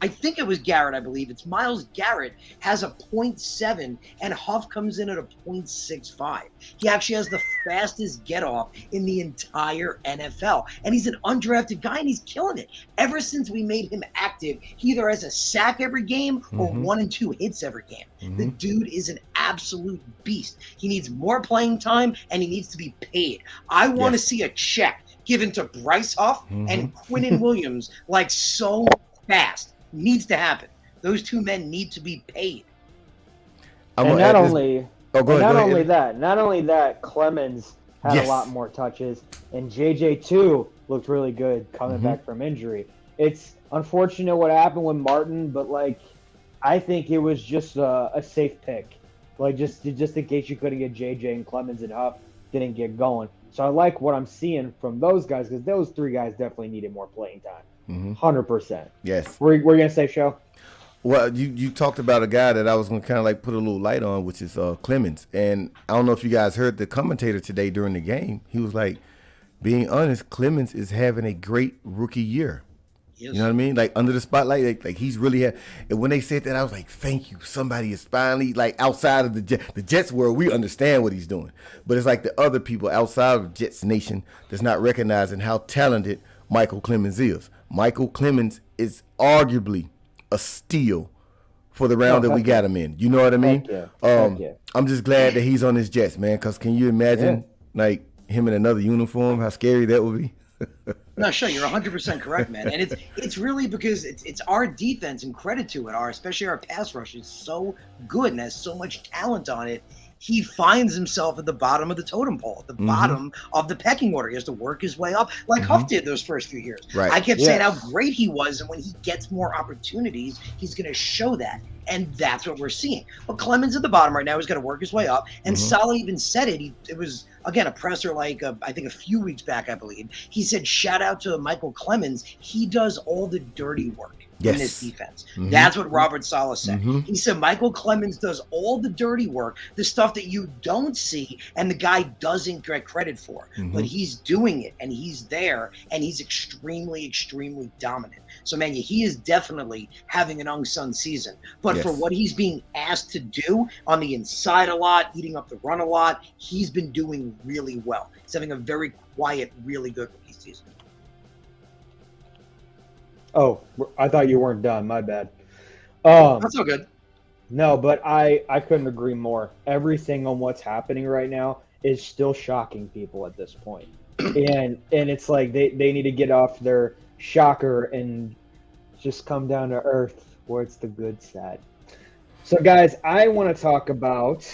I think it was Garrett, I believe. It's Myles Garrett has a 0.7 and Huff comes in at a 0.65. He actually has the fastest get off in the entire NFL. And he's an undrafted guy and he's killing it. Ever since we made him active, he either has a sack every game or 1 and 2 hits every game. The dude is an absolute beast. He needs more playing time and he needs to be paid. I want to see a check given to Bryce Huff and Quinnen Williams like so fast. Needs to happen. Those 2 men need to be paid. And not only that, Clemens had a lot more touches, and JJ too looked really good coming back from injury. It's unfortunate what happened with Martin, but like I think it was just a safe pick, like just in case you couldn't get JJ and Clemens and Huff didn't get going. So I like what I'm seeing from those guys because those 3 guys definitely needed more playing time. 100%. Yes. We're gonna say show. Well, you talked about a guy that I was gonna kind of like put a little light on, which is Clemens. And I don't know if you guys heard the commentator today during the game. He was like, being honest, Clemens is having a great rookie year. You know what I mean? Like under the spotlight, like he's really had. And when they said that, I was like, "Thank you, somebody is finally like outside of the Jets world. We understand what he's doing, but it's like the other people outside of Jets Nation that's not recognizing how talented Michael Clemens is. Michael Clemens is arguably a steal for the round that we got him in. You know what I mean? I'm just glad that he's on his Jets, man. Because can you imagine like him in another uniform? How scary that would be. No, sure, you're 100% correct, man. And it's really because it's our defense, and credit to it, especially our pass rush is so good and has so much talent on it. He finds himself at the bottom of the totem pole, at the bottom of the pecking order. He has to work his way up like Huff did those first few years. Right. I kept saying how great he was, and when he gets more opportunities, he's going to show that. And that's what we're seeing. But Clemens at the bottom right now. He's got to work his way up. And Saleh even said it. It was, again, a presser like I think a few weeks back, I believe. He said, shout out to Michael Clemens. He does all the dirty work in this defense. That's what Robert Saleh said. He said Michael Clemens does all the dirty work, the stuff that you don't see and the guy doesn't get credit for. But he's doing it, and he's there, and he's extremely, extremely dominant. So, man, he is definitely having an unsung season. But for what he's being asked to do on the inside a lot, eating up the run a lot, he's been doing really well. He's having a very quiet, really good rookie season. Oh, I thought you weren't done. My bad. That's so good. No, but I couldn't agree more. Everything on what's happening right now is still shocking people at this point. And it's like they need to get off their shocker and just come down to earth where it's the good side. So, guys, I want to talk about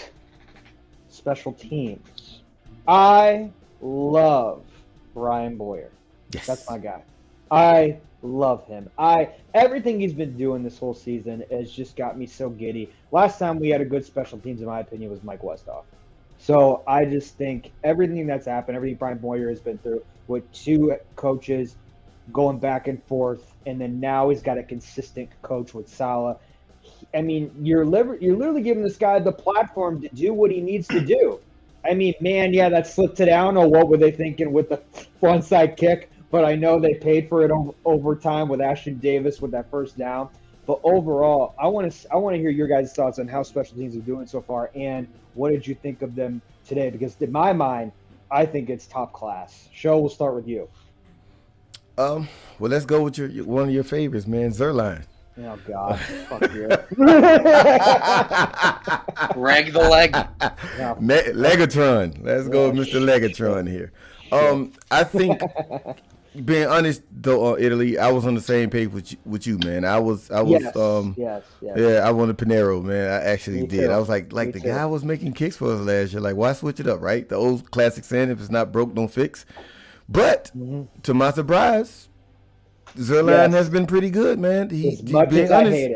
special teams. I love Brian Boyer. Yes. That's my guy. I love him. Everything he's been doing this whole season has just got me so giddy. Last time we had a good special teams, in my opinion, was Mike Westhoff. So I just think everything that's happened, everything Brian Boyer has been through with two coaches going back and forth, and then now he's got a consistent coach with Saleh. I mean, you're literally giving this guy the platform to do what he needs to do. I mean, man, yeah, that slipped it down. Or what were they thinking with the frontside kick? But I know they paid for it over time with Ashton Davis with that first down. But overall, I want to hear your guys' thoughts on how special teams are doing so far, and what did you think of them today? Because in my mind, I think it's top class. Show, we'll start with you. Well, let's go with one of your favorites, man, Zerline. Oh God, fuck you. Reg the leg. Legatron. Let's go with Mr. Legatron here. I think, being honest though, Italy, I was on the same page with you, man. I was. Yes. Yeah, I wanted Pinero, man. I actually Me did. too. I was like the guy was making kicks for us last year. Like, why switch it up, right? The old classic saying, if it's not broke, don't fix. But to my surprise, Zerline has been pretty good, man. As much as I hate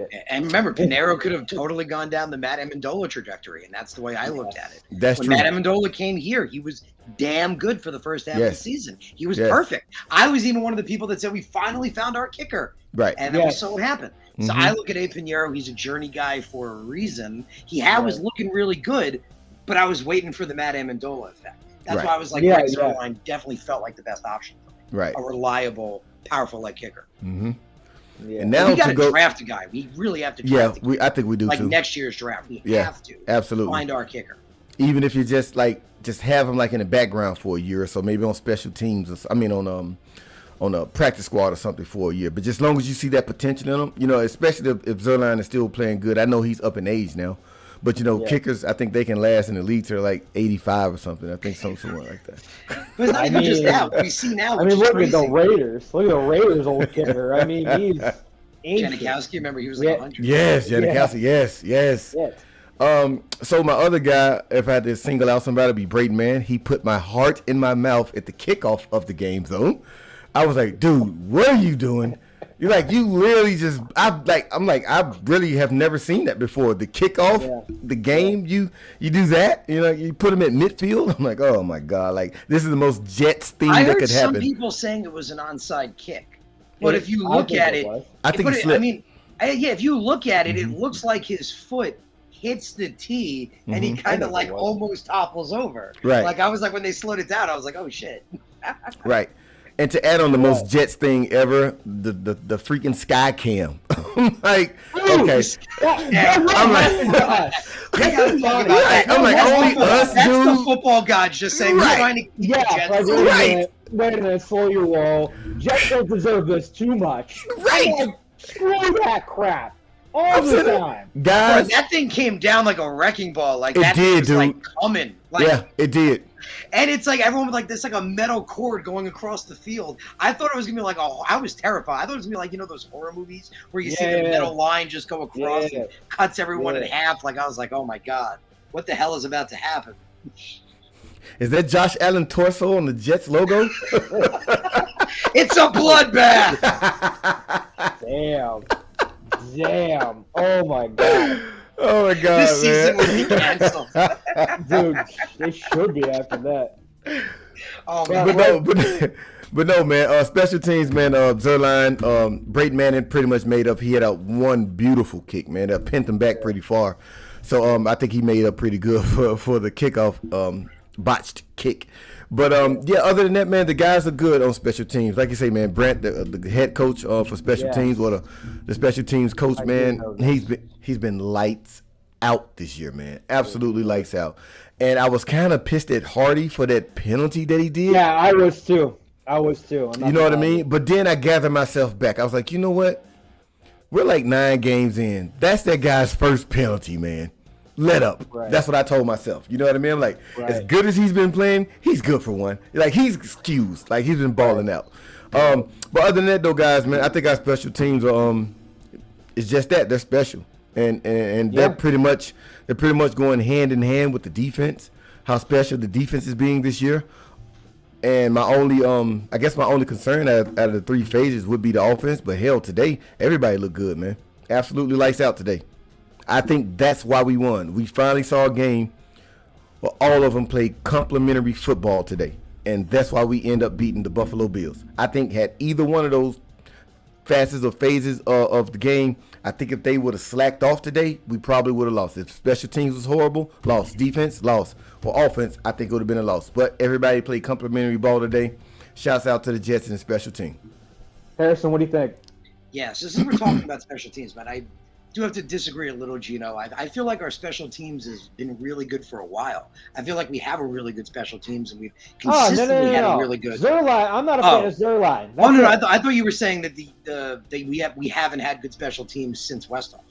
it. And remember, Pinero could have totally gone down the Matt Amendola trajectory, and that's the way I looked at it. That's when true. Matt Amendola came here, he was damn good for the first half of the season. He was perfect. I was even one of the people that said we finally found our kicker. Right. And that was so what happened. So I look at Abe Pinheiro, he's a journey guy for a reason. He was looking really good, but I was waiting for the Matt Amendola effect. That's why I was like, Greg Zuerlein definitely felt like the best option for me. Right. A reliable, powerful leg kicker. Mm-hmm. Yeah. And now we got to draft a guy. We really have to draft a guy. I think we do like too. Next year's draft. We have to absolutely find our kicker. Even if you just have him like in the background for a year or so, maybe on special teams on a practice squad or something for a year. But just as long as you see that potential in him, especially if Zerline is still playing good. I know he's up in age now. But, kickers, I think they can last in the league till like 85 or something. I think somewhere like that. But it's not even just that. We see now. Look at the Raiders. Look at the Raiders' old kicker. I mean, he's ancient. Janikowski, remember, he was like 100. Yes, Janikowski. Yes. So my other guy, if I had to single out somebody, would be Braden Mann. He put my heart in my mouth at the kickoff of the game zone. I was like, dude, what are you doing? You're like, you literally just, I really have never seen that before. The kickoff, the game, you do that, you put him at midfield. I'm like, oh my God, like this is the most Jets thing that could happen. I heard some people saying it was an onside kick, but if you look at it, I think it slipped. If you look at it, it looks like his foot hits the tee and he kind of almost topples over. Right. Like I was like, when they slowed it down, I was like, oh shit. Right. And to add on the most Jets thing ever, the freaking sky cam. Like, okay. I'm like, only us, dude. That's the football gods just saying, we're trying to keep the Jets. Wait a minute, slow your roll. Jets don't deserve this too much. Right. Screw that crap. All the time. Guys. Bro, that thing came down like a wrecking ball. Like, that thing was like coming. Like, yeah, it did. And it's like everyone was like this, like a metal cord going across the field. I thought it was gonna be like, I was terrified. I thought it was gonna be like, those horror movies where you see the metal line just go across and cuts everyone in half. Like, I was like, oh my god, what the hell is about to happen? Is that Josh Allen torso on the Jets logo? It's a bloodbath. Damn. Oh my god. Oh my god, this season will be canceled. Dude, they should be after that. Oh man. But no, man. Special teams, man. Zerline, Brayton Manning pretty much made up. He had one beautiful kick, man. That pinned him back pretty far. So I think he made up pretty good for the kickoff botched kick. But other than that, man, the guys are good on special teams. Like you say, man, Brent, the head coach for special teams, or the special teams coach, man, he's been lights out this year, man. Absolutely lights out. And I was kind of pissed at Hardy for that penalty that he did. Yeah, I was too. You know what I mean? But then I gathered myself back. I was like, you know what? We're like 9 games in. That's that guy's first penalty, man. Let up. Right. That's what I told myself. You know what I mean? I'm like, as good as he's been playing, he's good for one. Like, he's excused. Like, he's been balling out. But other than that, though, guys, man, I think our special teams are it's just that they're special, and they're pretty much going hand in hand with the defense. How special the defense is being this year. And my only concern out of the 3 phases would be the offense. But hell, today everybody looked good, man. Absolutely lights out today. I think that's why we won. We finally saw a game where all of them played complementary football today. And that's why we end up beating the Buffalo Bills. I think had either one of those facets or phases of the game, I think if they would have slacked off today, we probably would have lost. If special teams was horrible, lost. Defense, lost. Or offense, I think it would have been a loss. But everybody played complementary ball today. Shouts out to the Jets and the special team. Harrison, what do you think? Yes, this is we're talking about special teams, man. I do have to disagree a little, Gino. I feel like our special teams has been really good for a while. I feel like we have a really good special teams, and we've consistently had a really good. Zerline, I'm not a fan of Zerline. No. I thought you were saying that we haven't had good special teams since Westhoff.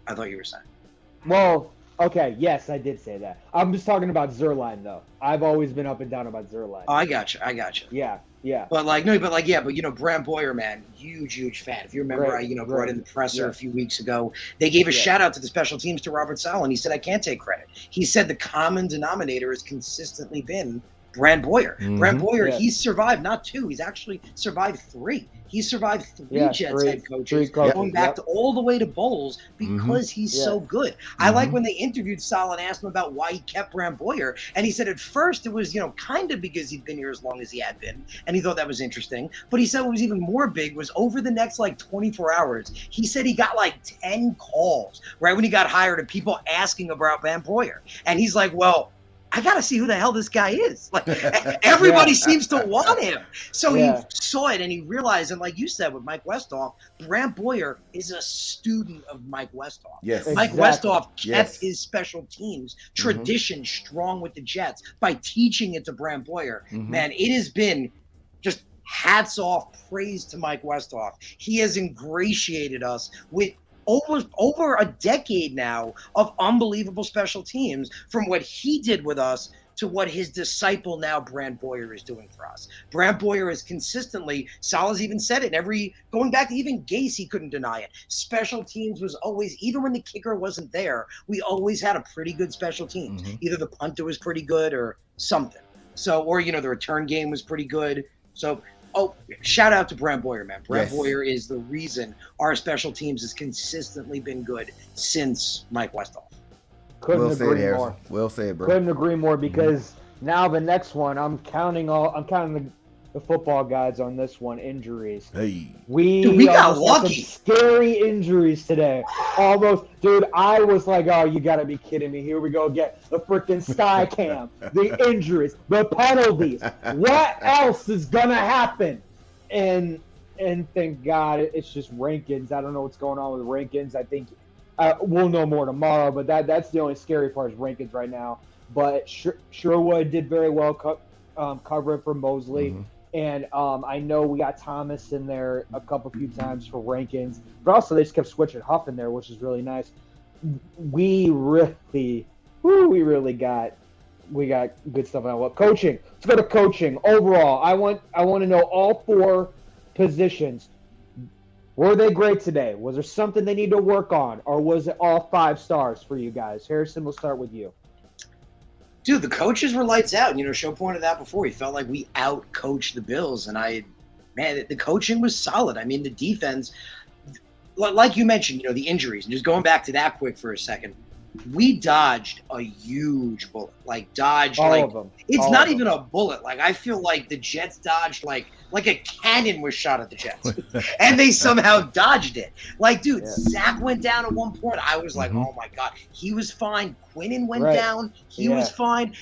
I thought you were saying. Well, okay, yes, I did say that. I'm just talking about Zerline, though. I've always been up and down about Zerline. Oh, I got you. Yeah. But Brant Boyer, man, huge fan. If you remember, I brought in the presser a few weeks ago. They gave a shout out to the special teams to Robert Saleh, and he said, I can't take credit. He said the common denominator has consistently been Brant Boyer. Mm-hmm. Brant Boyer, he's survived not 2, he's actually survived 3. He survived 3 Jets head coaches, going back to all the way to Bowles because he's so good. I like when they interviewed Saleh and asked him about why he kept Brant Boyer, and he said at first it was, kind of because he'd been here as long as he had been, and he thought that was interesting. But he said what was even more big was over the next 24 hours, he said he got 10 calls right when he got hired of people asking about Brant Boyer, and he's like, well, I got to see who the hell this guy is. Everybody seems to want him. So he saw it and he realized, and like you said with Mike Westhoff, Brant Boyer is a student of Mike Westhoff. Yes, Mike Westhoff kept his special teams tradition strong with the Jets by teaching it to Brant Boyer. Man, it has been just hats off, praise to Mike Westhoff. He has ingratiated us with over a decade now of unbelievable special teams, from what he did with us to what his disciple now Brant Boyer is doing for us. Brant Boyer is consistently, Saleh's even said it, going back to even Gase, he couldn't deny it. Special teams was always, even when the kicker wasn't there, we always had a pretty good special teams. Either the punter was pretty good or something. So, or the return game was pretty good. So shout out to Brant Boyer, man. Brant Boyer is the reason our special teams has consistently been good since Mike Westhoff. Couldn't agree more. Well said, bro. Couldn't agree more, because now the next one, I'm counting the the football guys on this one. Injuries. Hey, we got lucky. Some scary injuries today. Almost, dude. I was like, oh, you gotta be kidding me. Here we go. Get the freaking sky cam. The injuries, the penalties. What else is gonna happen? And thank God it's just Rankins. I don't know what's going on with Rankins. I think we'll know more tomorrow. But that's the only scary part is Rankins right now. But Sherwood did very well covering for Mosley. Mm-hmm. And I know we got Thomas in there a few times for Rankins. But also they just kept switching Huff in there, which is really nice. We really got good stuff on what coaching. Let's go to coaching. Overall, I want to know all 4 positions. Were they great today? Was there something they need to work on? Or was it all 5 stars for you guys? Harrison, we'll start with you. Dude, the coaches were lights out. Show pointed out before. He felt like we out-coached the Bills. And the coaching was solid. I mean, the defense, like you mentioned, the injuries. And just going back to that quick for a second, we dodged a huge bullet. All of them. It's not even a bullet. I feel like the Jets dodged like a cannon was shot at the Jets. And they somehow dodged it. Dude, Zach went down at one point. I was like, oh my God. He was fine. Quinnen went down. He was fine.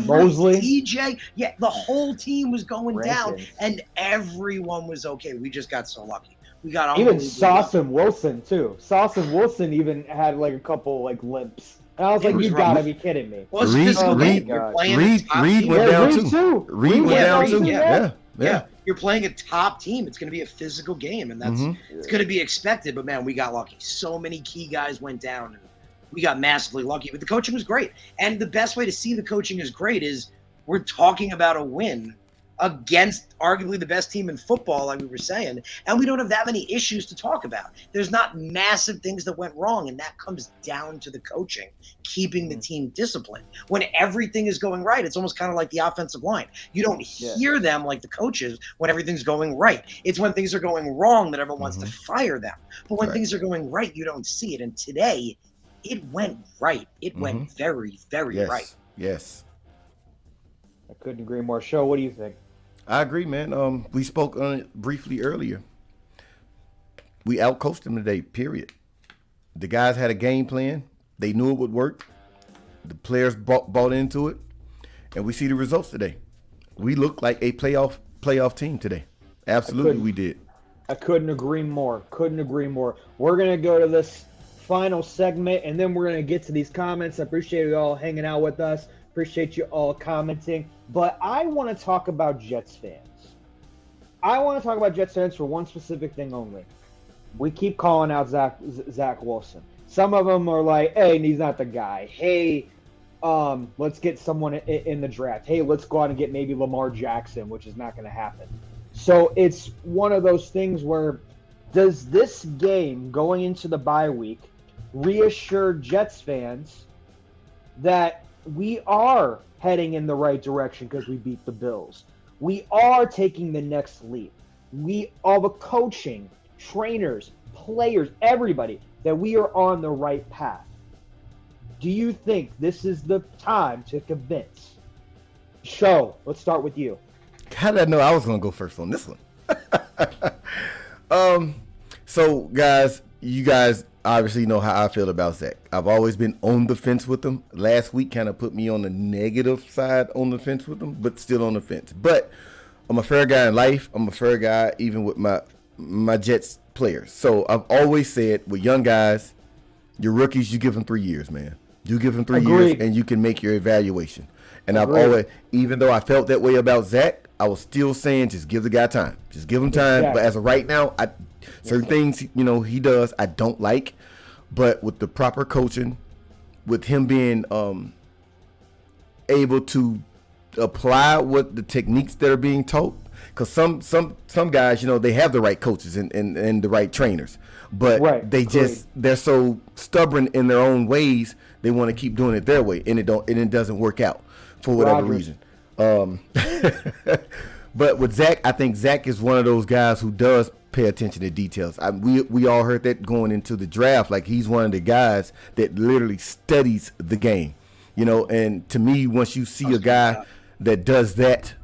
Mosley. TJ. Yeah, the whole team was going down. And everyone was okay. We just got so lucky. We got even Sauce and Wilson too. Sauce and Wilson even had a couple limps. And I was like, you gotta be kidding me. Well, Reed went down too. Reed went down too. Yeah. You're playing a top team. It's going to be a physical game, and it's going to be expected. But man, we got lucky. So many key guys went down, and we got massively lucky. But the coaching was great, and the best way to see the coaching is great is we're talking about a win against arguably the best team in football, like we were saying, and we don't have that many issues to talk about. There's not massive things that went wrong, and that comes down to the coaching, keeping the team disciplined. When everything is going right, it's almost kind of like the offensive line. You don't hear them like the coaches when everything's going right. It's when things are going wrong that everyone wants to fire them. But when things are going right, you don't see it. And today, it went right. It went very, very right. Yes. I couldn't agree more. Show, what do you think? I agree, man. We spoke on it briefly earlier. We outcoached them today, period. The guys had a game plan. They knew it would work. The players bought into it. And we see the results today. We look like a playoff team today. Absolutely, we did. I couldn't agree more. We're going to go to this final segment, and then we're going to get to these comments. I appreciate you all hanging out with us. Appreciate you all commenting. But I want to talk about Jets fans. I want to talk about Jets fans for one specific thing only. We keep calling out Zach Wilson. Some of them are like, hey, he's not the guy. Hey, let's get someone in the draft. Hey, let's go out and get maybe Lamar Jackson, which is not going to happen. So it's one of those things where does this game going into the bye week reassure Jets fans that we are heading in the right direction because we beat the Bills? We are taking the next leap. We all the coaching, trainers, players, everybody, that we are on the right path. Do you think this is the time to convince? Show, let's start with you. How did I know I was going to go first on this one? So, guys, you guys obviously know how I feel about Zach. I've always been on the fence with him. Last week kind of put me on the negative side on the fence with him, but still on the fence. But I'm a fair guy in life. I'm a fair guy even with my Jets players. So I've always said with young guys, your rookies, you give them 3 years, man. You give them 3 years and you can make your evaluation. And I've always, even though I felt that way about Zach, I was still saying just give the guy time. Just give him time. But as of right now, certain things, he does I don't like. But with the proper coaching, with him being able to apply what the techniques that are being taught, because some guys, they have the right coaches and the right trainers, but they're so stubborn in their own ways. They want to keep doing it their way, and it doesn't work out for whatever reason. But with Zach, I think Zach is one of those guys who does pay attention to details. We all heard that going into the draft. Like, he's one of the guys that literally studies the game, and to me, once you see a guy that does that,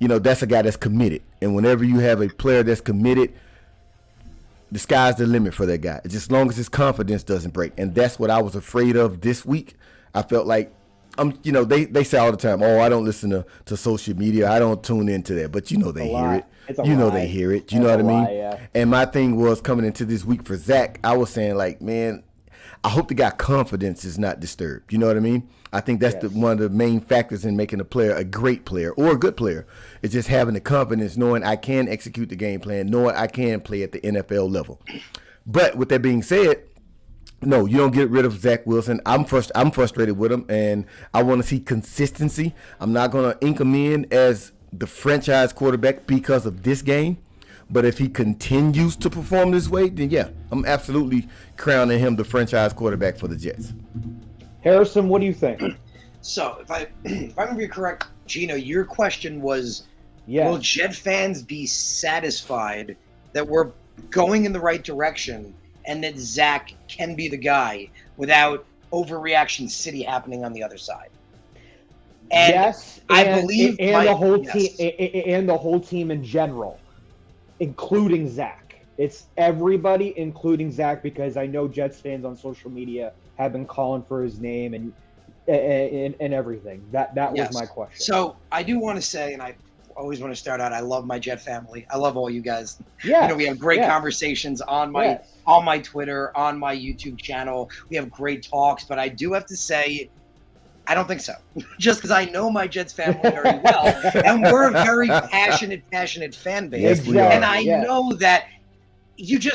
that's a guy that's committed. And whenever you have a player that's committed, the sky's the limit for that guy. Just as long as his confidence doesn't break. And that's what I was afraid of this week. I felt like, they say all the time, I don't listen to social media. I don't tune into that. But they hear it. They hear it. You know what I mean? Yeah. And my thing was coming into this week for Zach, I was saying like, man, I hope the guy confidence is not disturbed. You know what I mean? I think that's one of the main factors in making a player a great player or a good player. Is just having the confidence, knowing I can execute the game plan, knowing I can play at the NFL level. But with that being said, no, you don't get rid of Zach Wilson. I'm frustrated with him, and I want to see consistency. I'm not going to ink him in as the franchise quarterback because of this game. But if he continues to perform this way, then yeah, I'm absolutely crowning him the franchise quarterback for the Jets. Harrison, what do you think? So, if I remember you correct, Gino, your question was, will Jet fans be satisfied that we're going in the right direction and that Zach can be the guy without overreaction city happening on the other side? And yes, I believe the whole team in general, including Zach. It's everybody, including Zach, because I know Jets fans on social media have been calling for his name and everything. That was my question. So I do want to say, and I always want to start out, I love my Jet family. I love all you guys. Yeah. We have great conversations on my Twitter, on my YouTube channel. We have great talks, but I do have to say, I don't think so. Just because I know my Jets family very well, and we're a very passionate fan base. Yes, we are. And I know that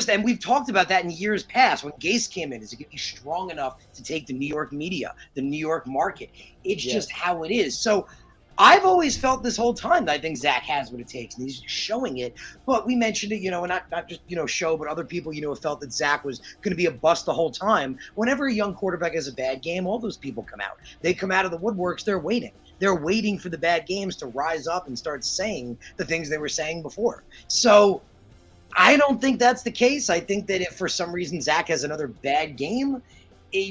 and we've talked about that in years past when Gase came in. Is it going to be strong enough to take the New York media, the New York market? It's just how it is. So I've always felt this whole time that I think Zach has what it takes, and he's showing it. But we mentioned it, and not just, show, but other people, have felt that Zach was going to be a bust the whole time. Whenever a young quarterback has a bad game, all those people come out. They come out of the woodworks. They're waiting. They're waiting for the bad games to rise up and start saying the things they were saying before. So I don't think that's the case. I think that if for some reason Zach has another bad game,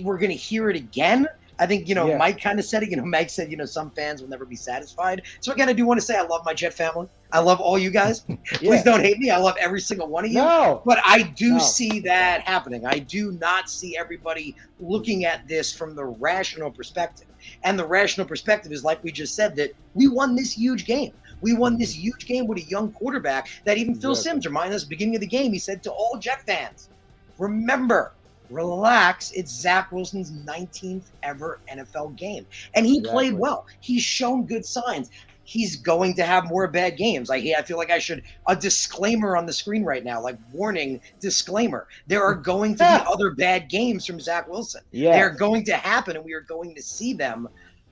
we're going to hear it again. I think, Mike kind of said it. Mike said, some fans will never be satisfied. So again, I do want to say I love my Jet family. I love all you guys. Please don't hate me. I love every single one of you. No. But I do see that happening. I do not see everybody looking at this from the rational perspective. And the rational perspective is, like we just said, that we won this huge game. We won this huge game with a young quarterback that even Phil Simms reminded us at the beginning of the game. He said to all Jet fans, remember, relax, it's Zach Wilson's 19th ever NFL game. And he played well. He's shown good signs. He's going to have more bad games. I feel like I should, a disclaimer on the screen right now, like warning, disclaimer. There are going to be other bad games from Zach Wilson. They're going to happen, and we are going to see them.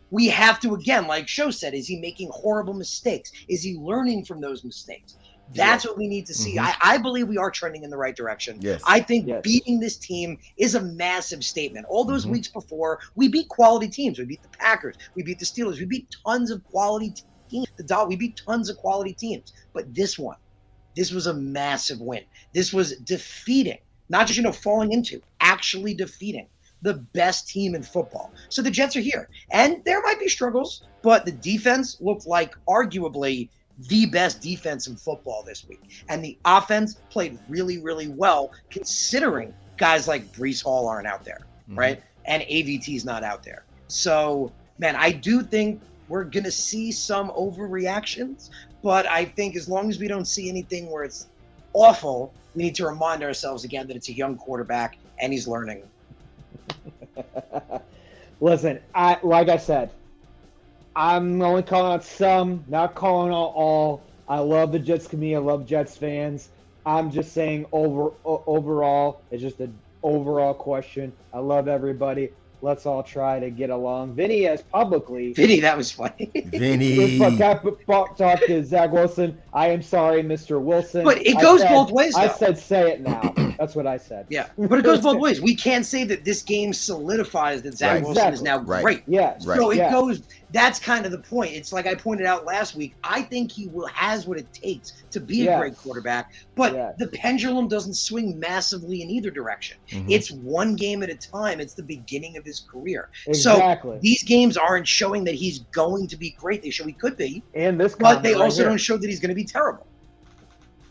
We have to, again, like Sho said, is he making horrible mistakes? Is he learning from those mistakes? That's what we need to see. I believe we are trending in the right direction. Yes. I think beating this team is a massive statement. All those weeks before, we beat quality teams. We beat the Packers. We beat the Steelers. We beat tons of quality teams. We beat tons of quality teams. But this was a massive win. This was defeating, not just, falling into, actually defeating the best team in football. So the Jets are here. And there might be struggles, but the defense looked like arguably the best defense in football this week. And the offense played really, really well, considering guys like Breece Hall aren't out there, right? And AVT's not out there. So, man, I do think we're going to see some overreactions, but I think as long as we don't see anything where it's awful, we need to remind ourselves again that it's a young quarterback and he's learning. Listen, like I said, I'm only calling out some, not calling out all. I love the Jets community. I love Jets fans. I'm just saying overall, it's just an overall question. I love everybody. Let's all try to get along. Vinny has publicly. Vinny, that was funny. Vinny. Talk to Zach Wilson. I am sorry, Mr. Wilson. But it goes both ways, though. I said, say it now. That's what I said. Yeah, but it goes both ways. We can't say that this game solidifies that Zach Wilson is now great. Yeah. So it goes. that's kind of the point. It's like I pointed out last week. I think he has what it takes to be a great quarterback, but the pendulum doesn't swing massively in either direction. It's one game at a time. It's the beginning of his career. Exactly. So these games aren't showing that he's going to be great. They show he could be, and this, but they also don't show that he's going to be terrible.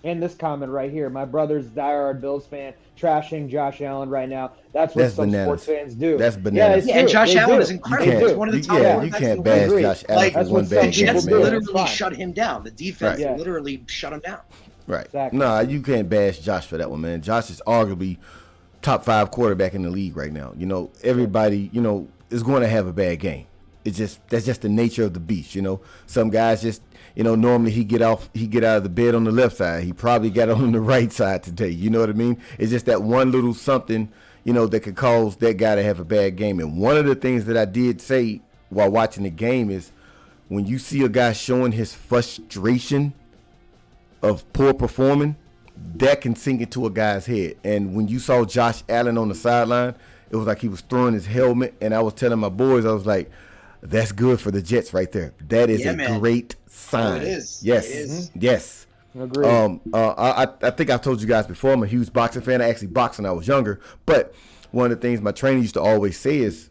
And this comment right here, my brother's diehard Bills fan, trashing Josh Allen right now. That's what some sports fans do. That's bananas. Yeah, and Josh Allen is incredible. He's one of the top quarterbacks. You can't bash Josh Allen for one bad game, man. The Jets literally shut him down. The defense literally shut him down. Right. Exactly. No, you can't bash Josh for that one, man. Josh is arguably top 5 quarterback in the league right now. You know, everybody, you know, is going to have a bad game. That's just the nature of the beast, you know. Some guys just, you know, normally he get out of the bed on the left side. He probably got on the right side today. You know what I mean? It's just that one little something, you know, that could cause that guy to have a bad game. And one of the things that I did say while watching the game is when you see a guy showing his frustration of poor performing, that can sink into a guy's head. And when you saw Josh Allen on the sideline, it was like he was throwing his helmet. And I was telling my boys, I was like, that's good for the Jets right there. That is great sign. Oh, it is. Yes. It is. Yes. Agreed. I think I've told you guys before, I'm a huge boxing fan. I actually boxed when I was younger. But one of the things my trainer used to always say is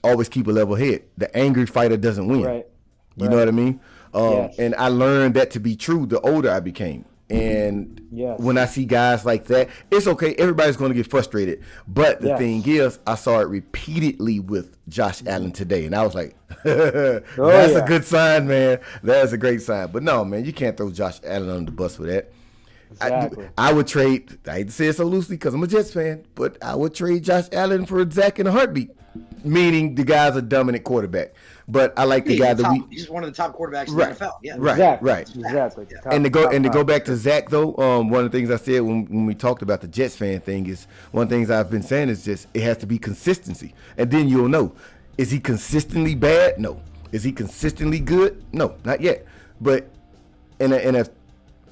always keep a level head. The angry fighter doesn't win. Right. You know what I mean? And I learned that to be true the older I became. And when I see guys like that, it's okay. Everybody's going to get frustrated. But the thing is, I saw it repeatedly with Josh Allen today. And I was like, that's a good sign, man. That's a great sign. But no, man, you can't throw Josh Allen under the bus for that. Exactly. I would trade, I hate to say it so loosely because I'm a Jets fan, but I would trade Josh Allen for Zach in a heartbeat. Meaning the guy's a dominant quarterback. But I like the guy that he's one of the top quarterbacks in the NFL. Yeah. Right. Exactly. And to go back to Zach though, one of the things I said when we talked about the Jets fan thing is one of the things I've been saying is just it has to be consistency. And then you'll know. Is he consistently bad? No. Is he consistently good? No, not yet. But in a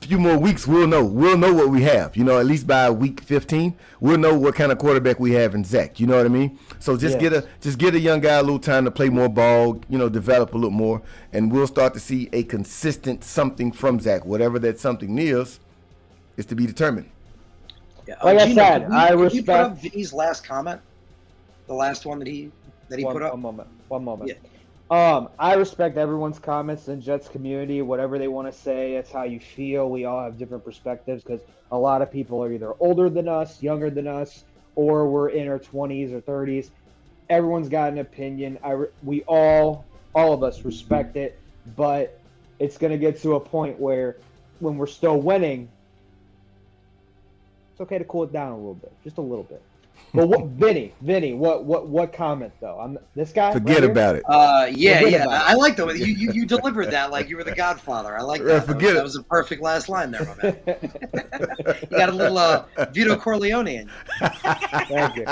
few more weeks we'll know what we have. You know, at least by week 15 we'll know what kind of quarterback we have in Zach. You know what I mean? So just get a young guy a little time to play more ball, you know, develop a little more, and we'll start to see a consistent something from Zach. Whatever that something is to be determined. Yeah. Like I said, I respect. You put up Vinny's last comment, the last one that he put up. One moment. Yeah. I respect everyone's comments in Jets community, whatever they want to say. It's how you feel. We all have different perspectives because a lot of people are either older than us, younger than us, or we're in our 20s or 30s. Everyone's got an opinion. We all of us respect it, but it's going to get to a point where when we're still winning, it's okay to cool it down a little bit, just a little bit. But Vinny, what comment though? This guy. Forget about it. I like the way you delivered that like you were the Godfather. I like that. That was a perfect last line there, my man. You got a little Vito Corleone in you. Thank you.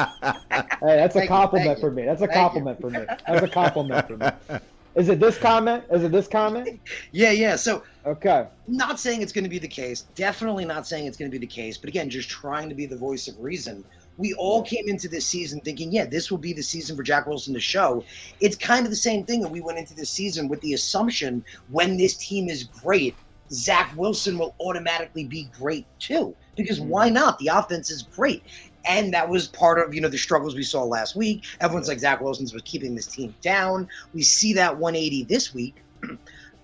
Hey, that's a compliment for me. That's a compliment for me. That's a compliment for me. Is it this comment? Yeah. So okay. Not saying it's going to be the case. Definitely not saying it's going to be the case. But again, just trying to be the voice of reason. We all came into this season thinking, this will be the season for Jack Wilson to show. It's kind of the same thing that we went into this season with the assumption when this team is great, Zach Wilson will automatically be great too. Because why not? The offense is great. And that was part of, the struggles we saw last week. Everyone's like, Zach Wilson's was keeping this team down. We see that 180 this week.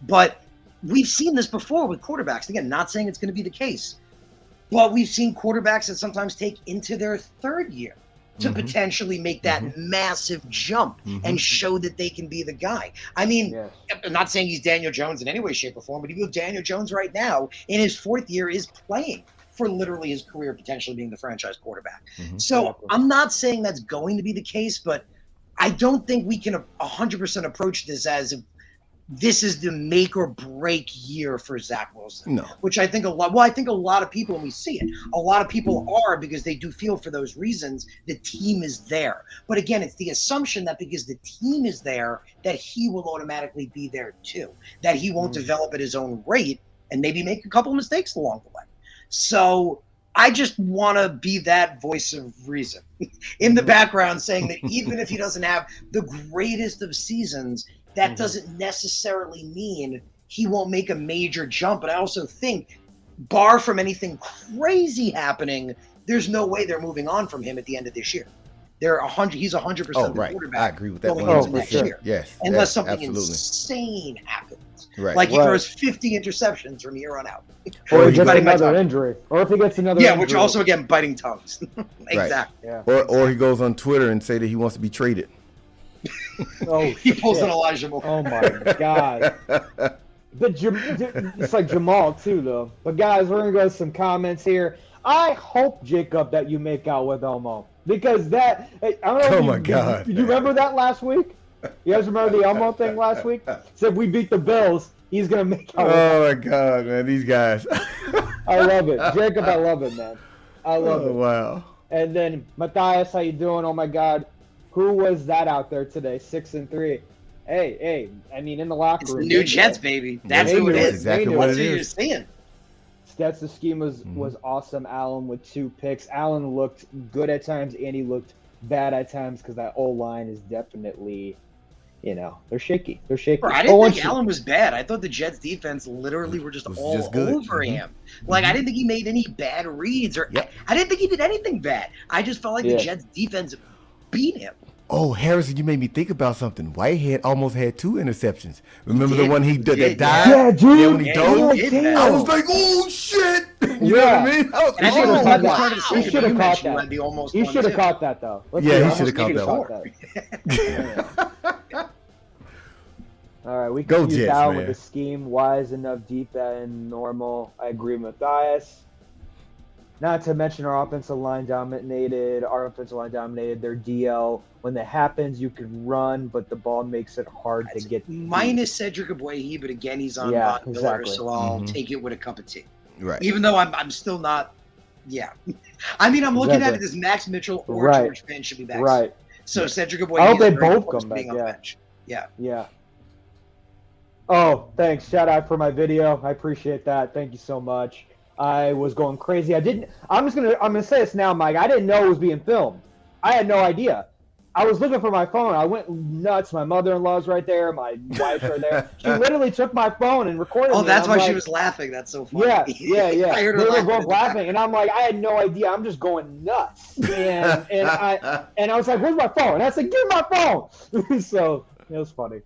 But we've seen this before with quarterbacks. Again, not saying it's going to be the case. But we've seen quarterbacks that sometimes take into their third year to potentially make that massive jump and show that they can be the guy. I mean, I'm not saying he's Daniel Jones in any way, shape, or form, but even Daniel Jones right now in his fourth year is playing for literally his career, potentially being the franchise quarterback. So I'm not saying that's going to be the case, but I don't think we can 100% approach this as if this is the make or break year for Zach Wilson. No. Which I think a lot of people, and we see it, a lot of people are, because they do feel for those reasons, the team is there. But again, it's the assumption that because the team is there, that he will automatically be there too, that he won't develop at his own rate and maybe make a couple of mistakes along the way. So I just want to be that voice of reason in the background saying that even if he doesn't have the greatest of seasons, that doesn't necessarily mean he won't make a major jump. But I also think, bar from anything crazy happening, there's no way they're moving on from him at the end of this year. He's 100% the quarterback. I agree with that. Going into next year. Yes, unless something insane happens. Like he throws 50 interceptions from here on out. Or he gets another injury. Or if he gets another injury. Yeah, which also, again, biting tongues. Exactly. Right. Yeah. Or he goes on Twitter and say that he wants to be traded. He pulls an Elijah Moore. Oh, my God. It's like Jamal, too, though. But, guys, we're going to go to some comments here. I hope, Jacob, that you make out with Elmo. Because that, I don't know. Oh my God! Did you remember that last week? You guys remember the Elmo thing last week? Said we beat the Bills, he's gonna make out. Oh my God, man, these guys! I love it, Jacob. I love it, man. I love it. Wow. And then Matthias, how you doing? Oh my God, who was that out there today? 6-3. Hey, I mean, in the locker room. It's the new Jets, baby. That's who it is. Exactly what it is. You're saying. That's the scheme was awesome. Allen with 2 picks. Allen looked good at times, and he looked bad at times because that O-line is definitely, they're shaky. They're shaky. Bro, I didn't think Allen was bad. I thought the Jets defense literally were just all over him. Like, I didn't think he made any bad reads. I didn't think he did anything bad. I just felt like the Jets defense beat him. Oh, Harrison, you made me think about something. Whitehead almost had 2 interceptions. Remember the one he did that died? Yeah, dude. Yeah, when he dove? I was like, oh, shit. You know what I mean? He should have caught that. He should have caught that. He should have caught that, though. He should have caught that one. All right, we can use Al with the scheme. Wise enough, deep and normal. I agree with Matthias. Not to mention our offensive line dominated their DL. When that happens, you can run, but the ball makes it hard to get. Minus Cedric Abuehi, but again, he's on Von Miller, so I'll take it with a cup of tea. Right. Even though I'm still not. Yeah. I mean, I'm looking at it as Max Mitchell or George Finn should be back. Right. So Cedric Abuehi. I hope they both come back. Yeah. Oh, thanks. Shout out for my video. I appreciate that. Thank you so much. I was going crazy. I'm gonna say this now, Mike. I didn't know it was being filmed. I had no idea. I was looking for my phone. I went nuts. My mother-in-law's right there. My wife's right there. She literally took my phone and recorded me. Oh, that's why she was laughing. That's so funny. Yeah. I heard her they were both laughing, and I'm like, I had no idea. I'm just going nuts. And I was like, where's my phone? And I said, give me my phone. So it was funny.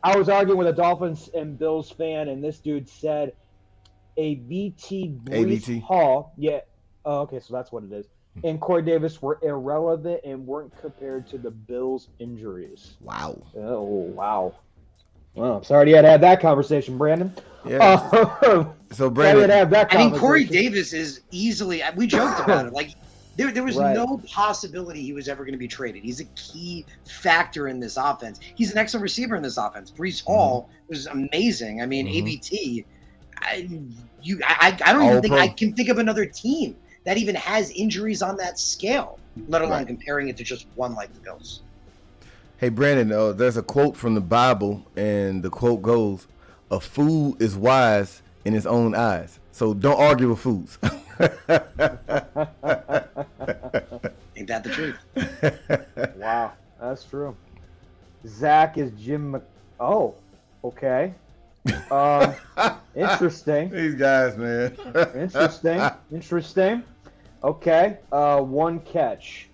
I was arguing with a Dolphins and Bills fan, and this dude said Breece Hall. Yeah. Oh, okay, so that's what it is. And Corey Davis were irrelevant and weren't compared to the Bills' injuries. Wow. Oh, wow. Well, I'm sorry you had to have that conversation, Brandon. Yeah. So, Brandon. I mean, Corey Davis is easily – we joked about it. Like, there was no possibility he was ever going to be traded. He's a key factor in this offense. He's an excellent receiver in this offense. Breece Hall was amazing. I mean, ABT – I don't even think I can think of another team that even has injuries on that scale, let alone comparing it to just one like the Bills. Hey, Brandon, there's a quote from the Bible, and the quote goes, "A fool is wise in his own eyes." So don't argue with fools. Ain't that the truth? Wow, that's true. Zach is Jim. Oh, okay. Interesting. These guys, man. Interesting. Okay. 1 catch.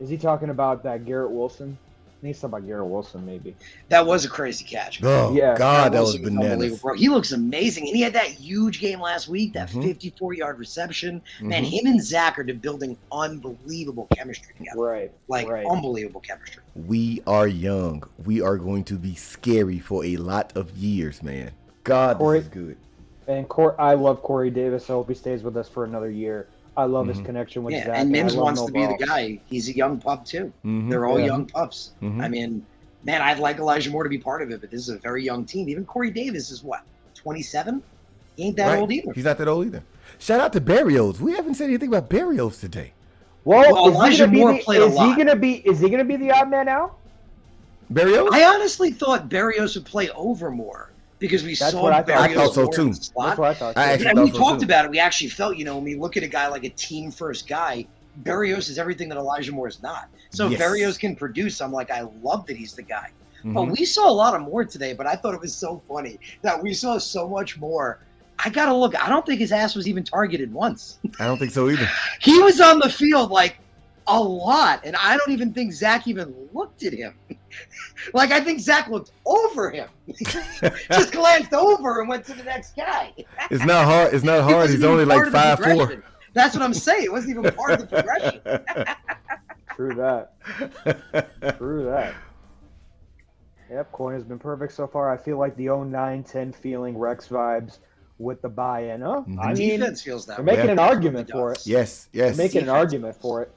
Is he talking about that Garrett Wilson? I think he's talking about Garrett Wilson, maybe. That was a crazy catch. Oh, yeah. God, that was bananas. He looks amazing. And he had that huge game last week, that 54-yard reception. Man, him and Zach are building unbelievable chemistry together. Right. Unbelievable chemistry. We are young. We are going to be scary for a lot of years, man. God, this is good. And I love Corey Davis. I hope he stays with us for another year. I love his connection with Zach. And Mims wants to be the guy. He's a young pup, too. They're all young pups. I mean, man, I'd like Elijah Moore to be part of it, but this is a very young team. Even Corey Davis is, 27? He ain't that old either. He's not that old either. Shout out to Berrios. We haven't said anything about Berrios today. Well, Elijah Moore played a lot. Is he gonna be the odd man out? Berrios? I honestly thought Berrios would play over Moore. Because we saw Berrios. I thought so too. That's what I thought. And we talked about it. We actually felt, when we look at a guy like a team-first guy, Berrios is everything that Elijah Moore is not. So if Berrios can produce, I'm like, I love that he's the guy. But we saw a lot of more today, but I thought it was so funny that we saw so much more. I got to look. I don't think his ass was even targeted once. I don't think so either. He was on the field like a lot, and I don't even think Zach even looked at him. Like, I think Zach looked over him. Just glanced over and went to the next guy. It's not hard. It's not hard. He's only like 5'4". That's what I'm saying. It wasn't even part of the progression. True that. True that. Yep, Coin has been perfect so far. I feel like the 09-10 feeling, Rex vibes with the buy-in. Huh? I mean, defense feels that we're way. making an argument for it. Yes. We're making an argument for it.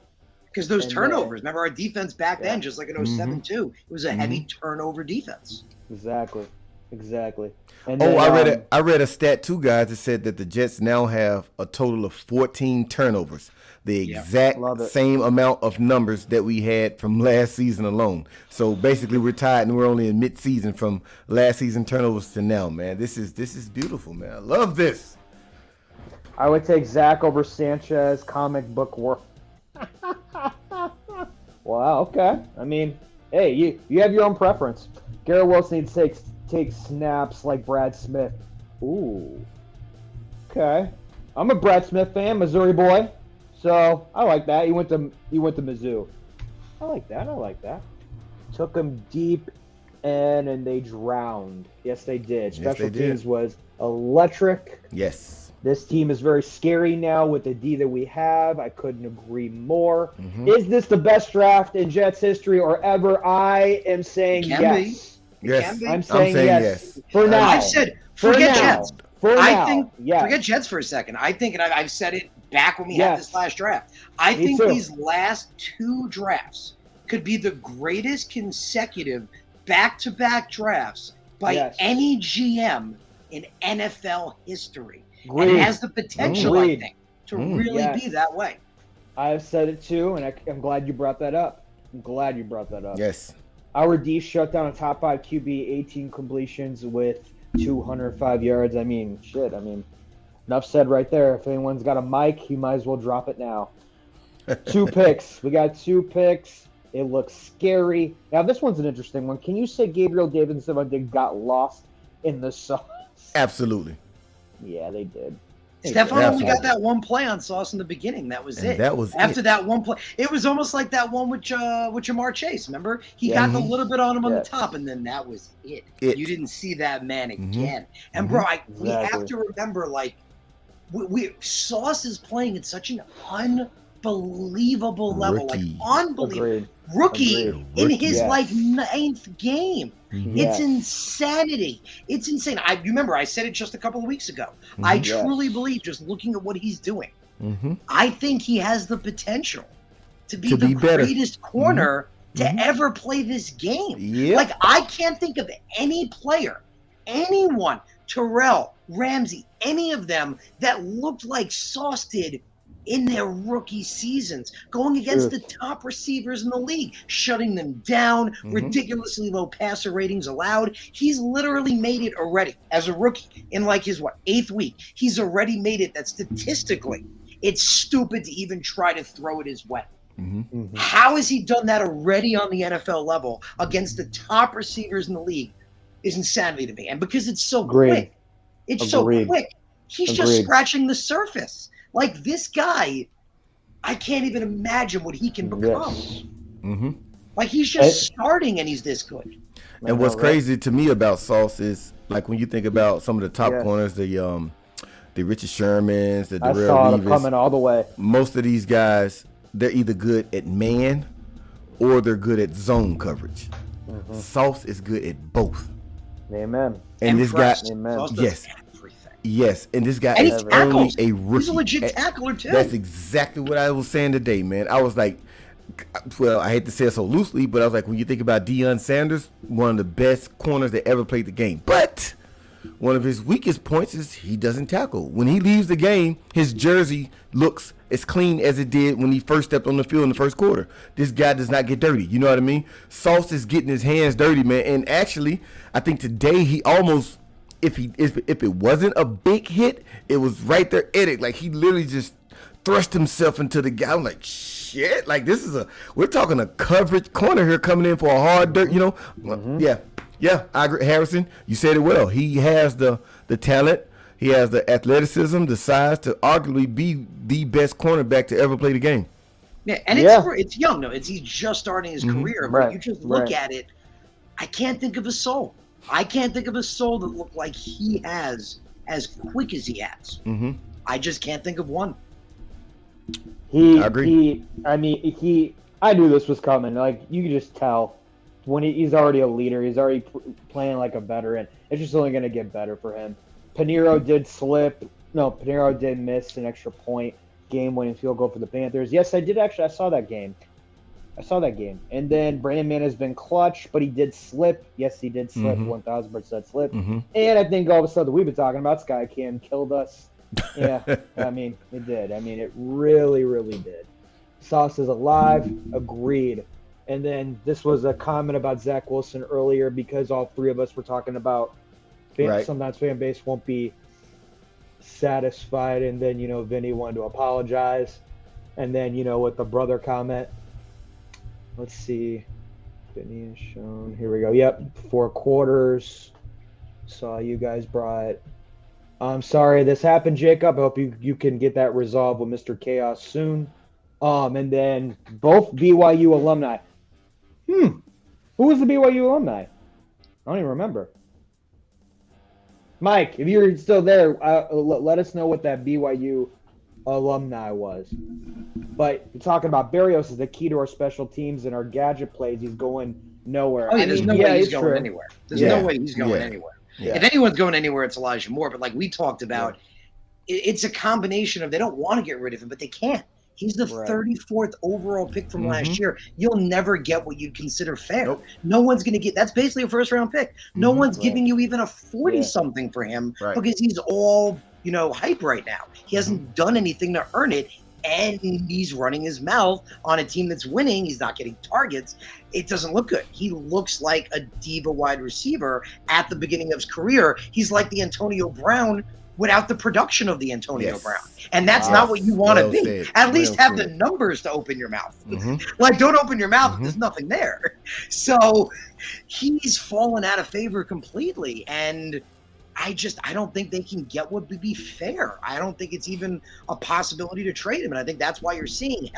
Because those turnovers, remember our defense back then, just like in 07 too, it was a heavy turnover defense. Exactly. And then, I read a stat too, guys, that said that the Jets now have a total of 14 turnovers, the exact same amount of numbers that we had from last season alone. So basically, we're tied, and we're only in mid-season from last season turnovers to now. Man, this is beautiful, man. I love this. I would take Zach over Sanchez, comic book work. Wow, okay. I mean, hey, you have your own preference. Garrett Wilson needs to take snaps like Brad Smith. Ooh. Okay. I'm a Brad Smith fan, Missouri boy. So I like that. He went to Mizzou. I like that. Took him deep and they drowned. Yes, they did. Special teams was electric. Yes. This team is very scary now with the D that we have. I couldn't agree more. Is this the best draft in Jets history or ever? I am saying yes. Yes. I'm saying yes. For now. I've said forget Jets. Forget Jets for a second. I think, and I've said it back when we had this last draft. I think these last two drafts could be the greatest consecutive back-to-back drafts by any GM in NFL history. And it has the potential, I think, to really be that way. I've said it too, and I'm glad you brought that up. Yes. Our D shut down a top 5 QB, 18 completions with 205 yards. I mean, enough said right there. If anyone's got a mic, you might as well drop it now. 2 picks. We got 2 picks. It looks scary. Now, this one's an interesting one. Can you say Gabriel Davis got lost in the sauce? Absolutely. Yeah, they did. Stefan only got that one play on Sauce in the beginning. That was it. That was after that one play. It was almost like that one with Jamar Chase. Remember, he got a little bit on him on the top, and then that was it. You didn't see that man again. And bro, we have to remember, like, Sauce is playing at such an unbelievable level, like unbelievable. Rookie in his like 9th game. It's insanity. It's insane. You remember I said it just a couple of weeks ago. I truly believe, just looking at what he's doing, I think he has the potential to be the greatest corner to ever play this game. Like, I can't think of any player, anyone, Terrell, Ramsey, any of them that looked like Sauce did in their rookie seasons, going against the top receivers in the league, shutting them down, ridiculously low passer ratings allowed. He's literally made it already as a rookie in like his 8th week. He's already made it that statistically it's stupid to even try to throw it his way. How has he done that already on the NFL level against the top receivers in the league is insanity to me. And because it's so quick, so quick, he's just scratching the surface. Like, this guy, I can't even imagine what he can become. Like, he's just starting and he's this good. And what's crazy to me about Sauce is, like, when you think about some of the top corners, the Richard Shermans, the Darrell Reeves. I saw them coming all the way. Most of these guys, they're either good at man or they're good at zone coverage. Sauce is good at both. Amen. And this guy, Yes, and this guy is only a rookie. He's a legit tackler, too. That's exactly what I was saying today, man. I was like, well, I hate to say it so loosely, but I was like, when you think about Deion Sanders, one of the best corners that ever played the game. But one of his weakest points is he doesn't tackle. When he leaves the game, his jersey looks as clean as it did when he first stepped on the field in the first quarter. This guy does not get dirty. You know what I mean? Sauce is getting his hands dirty, man. And actually, I think today he almost, if it wasn't a big hit, it was right there at it. Like, he literally just thrust himself into the guy. I'm like, shit. shit. Like, we're talking a coverage corner here coming in for a hard dirt, you know. Mm-hmm. Yeah, I agree. Harrison, you said it well. He has the talent. He has the athleticism, the size to arguably be the best cornerback to ever play the game. Yeah, and it's young, though. He's just starting his career. But you just look at it, I can't think of a soul. I can't think of a soul that looked like he has as quick as he has. Mm-hmm. I just can't think of one. I agree. I knew this was coming. Like, you could just tell when he's already a leader. He's already playing like a veteran. It's just only going to get better for him. Pinheiro did slip. No, Pinheiro did miss an extra point game-winning field goal for the Panthers. Yes, I did actually. I saw that game. And then Brandon Mann has been clutch, but he did slip. Yes, he did slip. 1,000% slip. Mm-hmm. And I think all of a sudden we've been talking about Sky Cam killed us. Yeah, I mean, it did. I mean, it really, really did. Sauce is alive. Agreed. And then this was a comment about Zach Wilson earlier because all three of us were talking about sometimes fan base won't be satisfied. And then, Vinny wanted to apologize. And then, with the brother comment, let's see. Vinny is shown. Here we go. Yep, 4 quarters. Saw you guys brought. I'm sorry this happened, Jacob. I hope you can get that resolved with Mr. Chaos soon. And then both BYU alumni. Who was the BYU alumni? I don't even remember. Mike, if you're still there, let us know what that BYU alumni was. But you're talking about Berrios is the key to our special teams and our gadget plays. He's going nowhere. Oh, yeah, there's no way he's going anywhere. There's no way he's going anywhere. Yeah. If anyone's going anywhere, it's Elijah Moore. But like we talked about, it's a combination of they don't want to get rid of him, but they can't. He's the 34th overall pick from last year. You'll never get what you'd consider fair. Nope. No one's going to get – that's basically a first-round pick. No one's giving you even a 40-something for him because he's all, hype right now. He hasn't done anything to earn it, and he's running his mouth on a team that's winning. He's not getting targets. It doesn't look good. He looks like a diva wide receiver at the beginning of his career. He's like the Antonio Brown without the production of the Antonio Brown. And that's not what you want to be. Said. At least have the numbers to open your mouth. Like, don't open your mouth if there's nothing there. So he's fallen out of favor completely. And I don't think they can get what would be fair. I don't think it's even a possibility to trade him. And I think that's why you're seeing,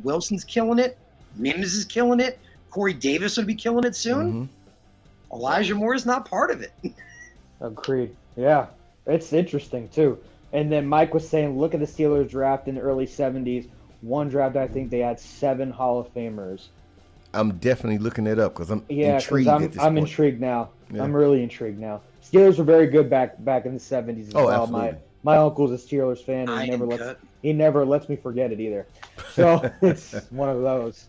Wilson's killing it. Mims is killing it. Corey Davis would be killing it soon. Elijah Moore is not part of it. Agreed. Yeah. It's interesting, too. And then Mike was saying, look at the Steelers draft in the early 70s. One draft, I think they had 7 Hall of Famers. I'm definitely looking it up because I'm intrigued at this point. I'm intrigued now. Yeah. I'm really intrigued now. Steelers were very good back in the 70s as well. Absolutely. My uncle's a Steelers fan, and he never lets me forget it either. So it's one of those.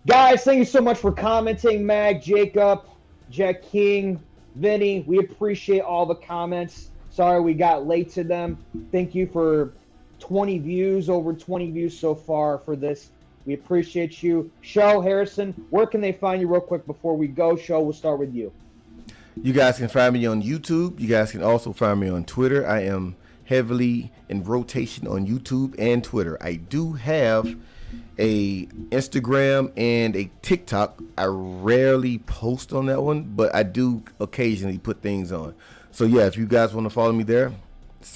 Guys, thank you so much for commenting, Mag, Jacob, Jack King, Vinny. We appreciate all the comments. Sorry we got late to them. Thank you for 20 views, over 20 views so far for this. We appreciate you. Show, Harrison, where can they find you real quick before we go? Show, we'll start with you. You guys can find me on YouTube. You guys can also find me on Twitter. I am heavily in rotation on YouTube and Twitter. I do have a Instagram and a TikTok. I rarely post on that one, but I do occasionally put things on. So yeah, if you guys want to follow me there, the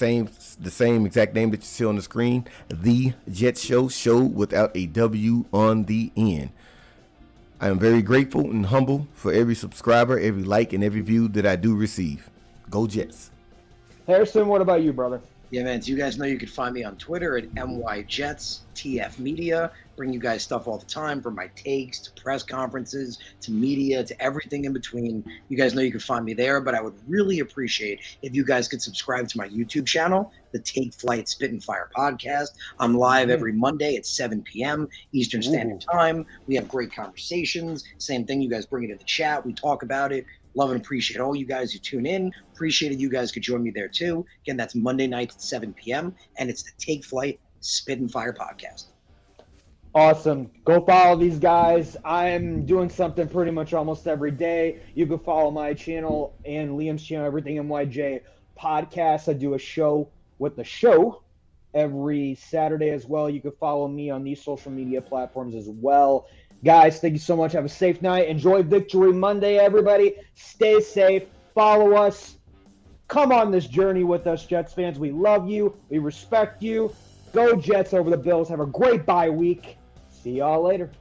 same exact name that you see on the screen, The Jet Show without a W on the end. I am very grateful and humble for every subscriber, every like, and every view that I do receive. Go Jets. Harrison, what about you, brother? Yeah, man. So you guys know you can find me on Twitter at MYJets, TF Media. Bring you guys stuff all the time, from my takes to press conferences to media to everything in between. You guys know you can find me there, but I would really appreciate if you guys could subscribe to my YouTube channel, the Take Flight Spit and Fire podcast. I'm live every Monday at 7 p.m. Eastern Standard Time. We have great conversations. Same thing. You guys bring it in the chat. We talk about it. Love and appreciate all you guys who tune in. Appreciate it. You guys could join me there too. Again, that's Monday nights at 7 p.m. And it's the Take Flight Spit and Fire podcast. Awesome. Go follow these guys. I'm doing something pretty much almost every day. You can follow my channel and Liam's channel, Everything MYJ Podcast. I do a show with the show every Saturday as well. You can follow me on these social media platforms as well. Guys, thank you so much. Have a safe night. Enjoy Victory Monday, everybody. Stay safe. Follow us. Come on this journey with us, Jets fans. We love you. We respect you. Go Jets over the Bills. Have a great bye week. See y'all later.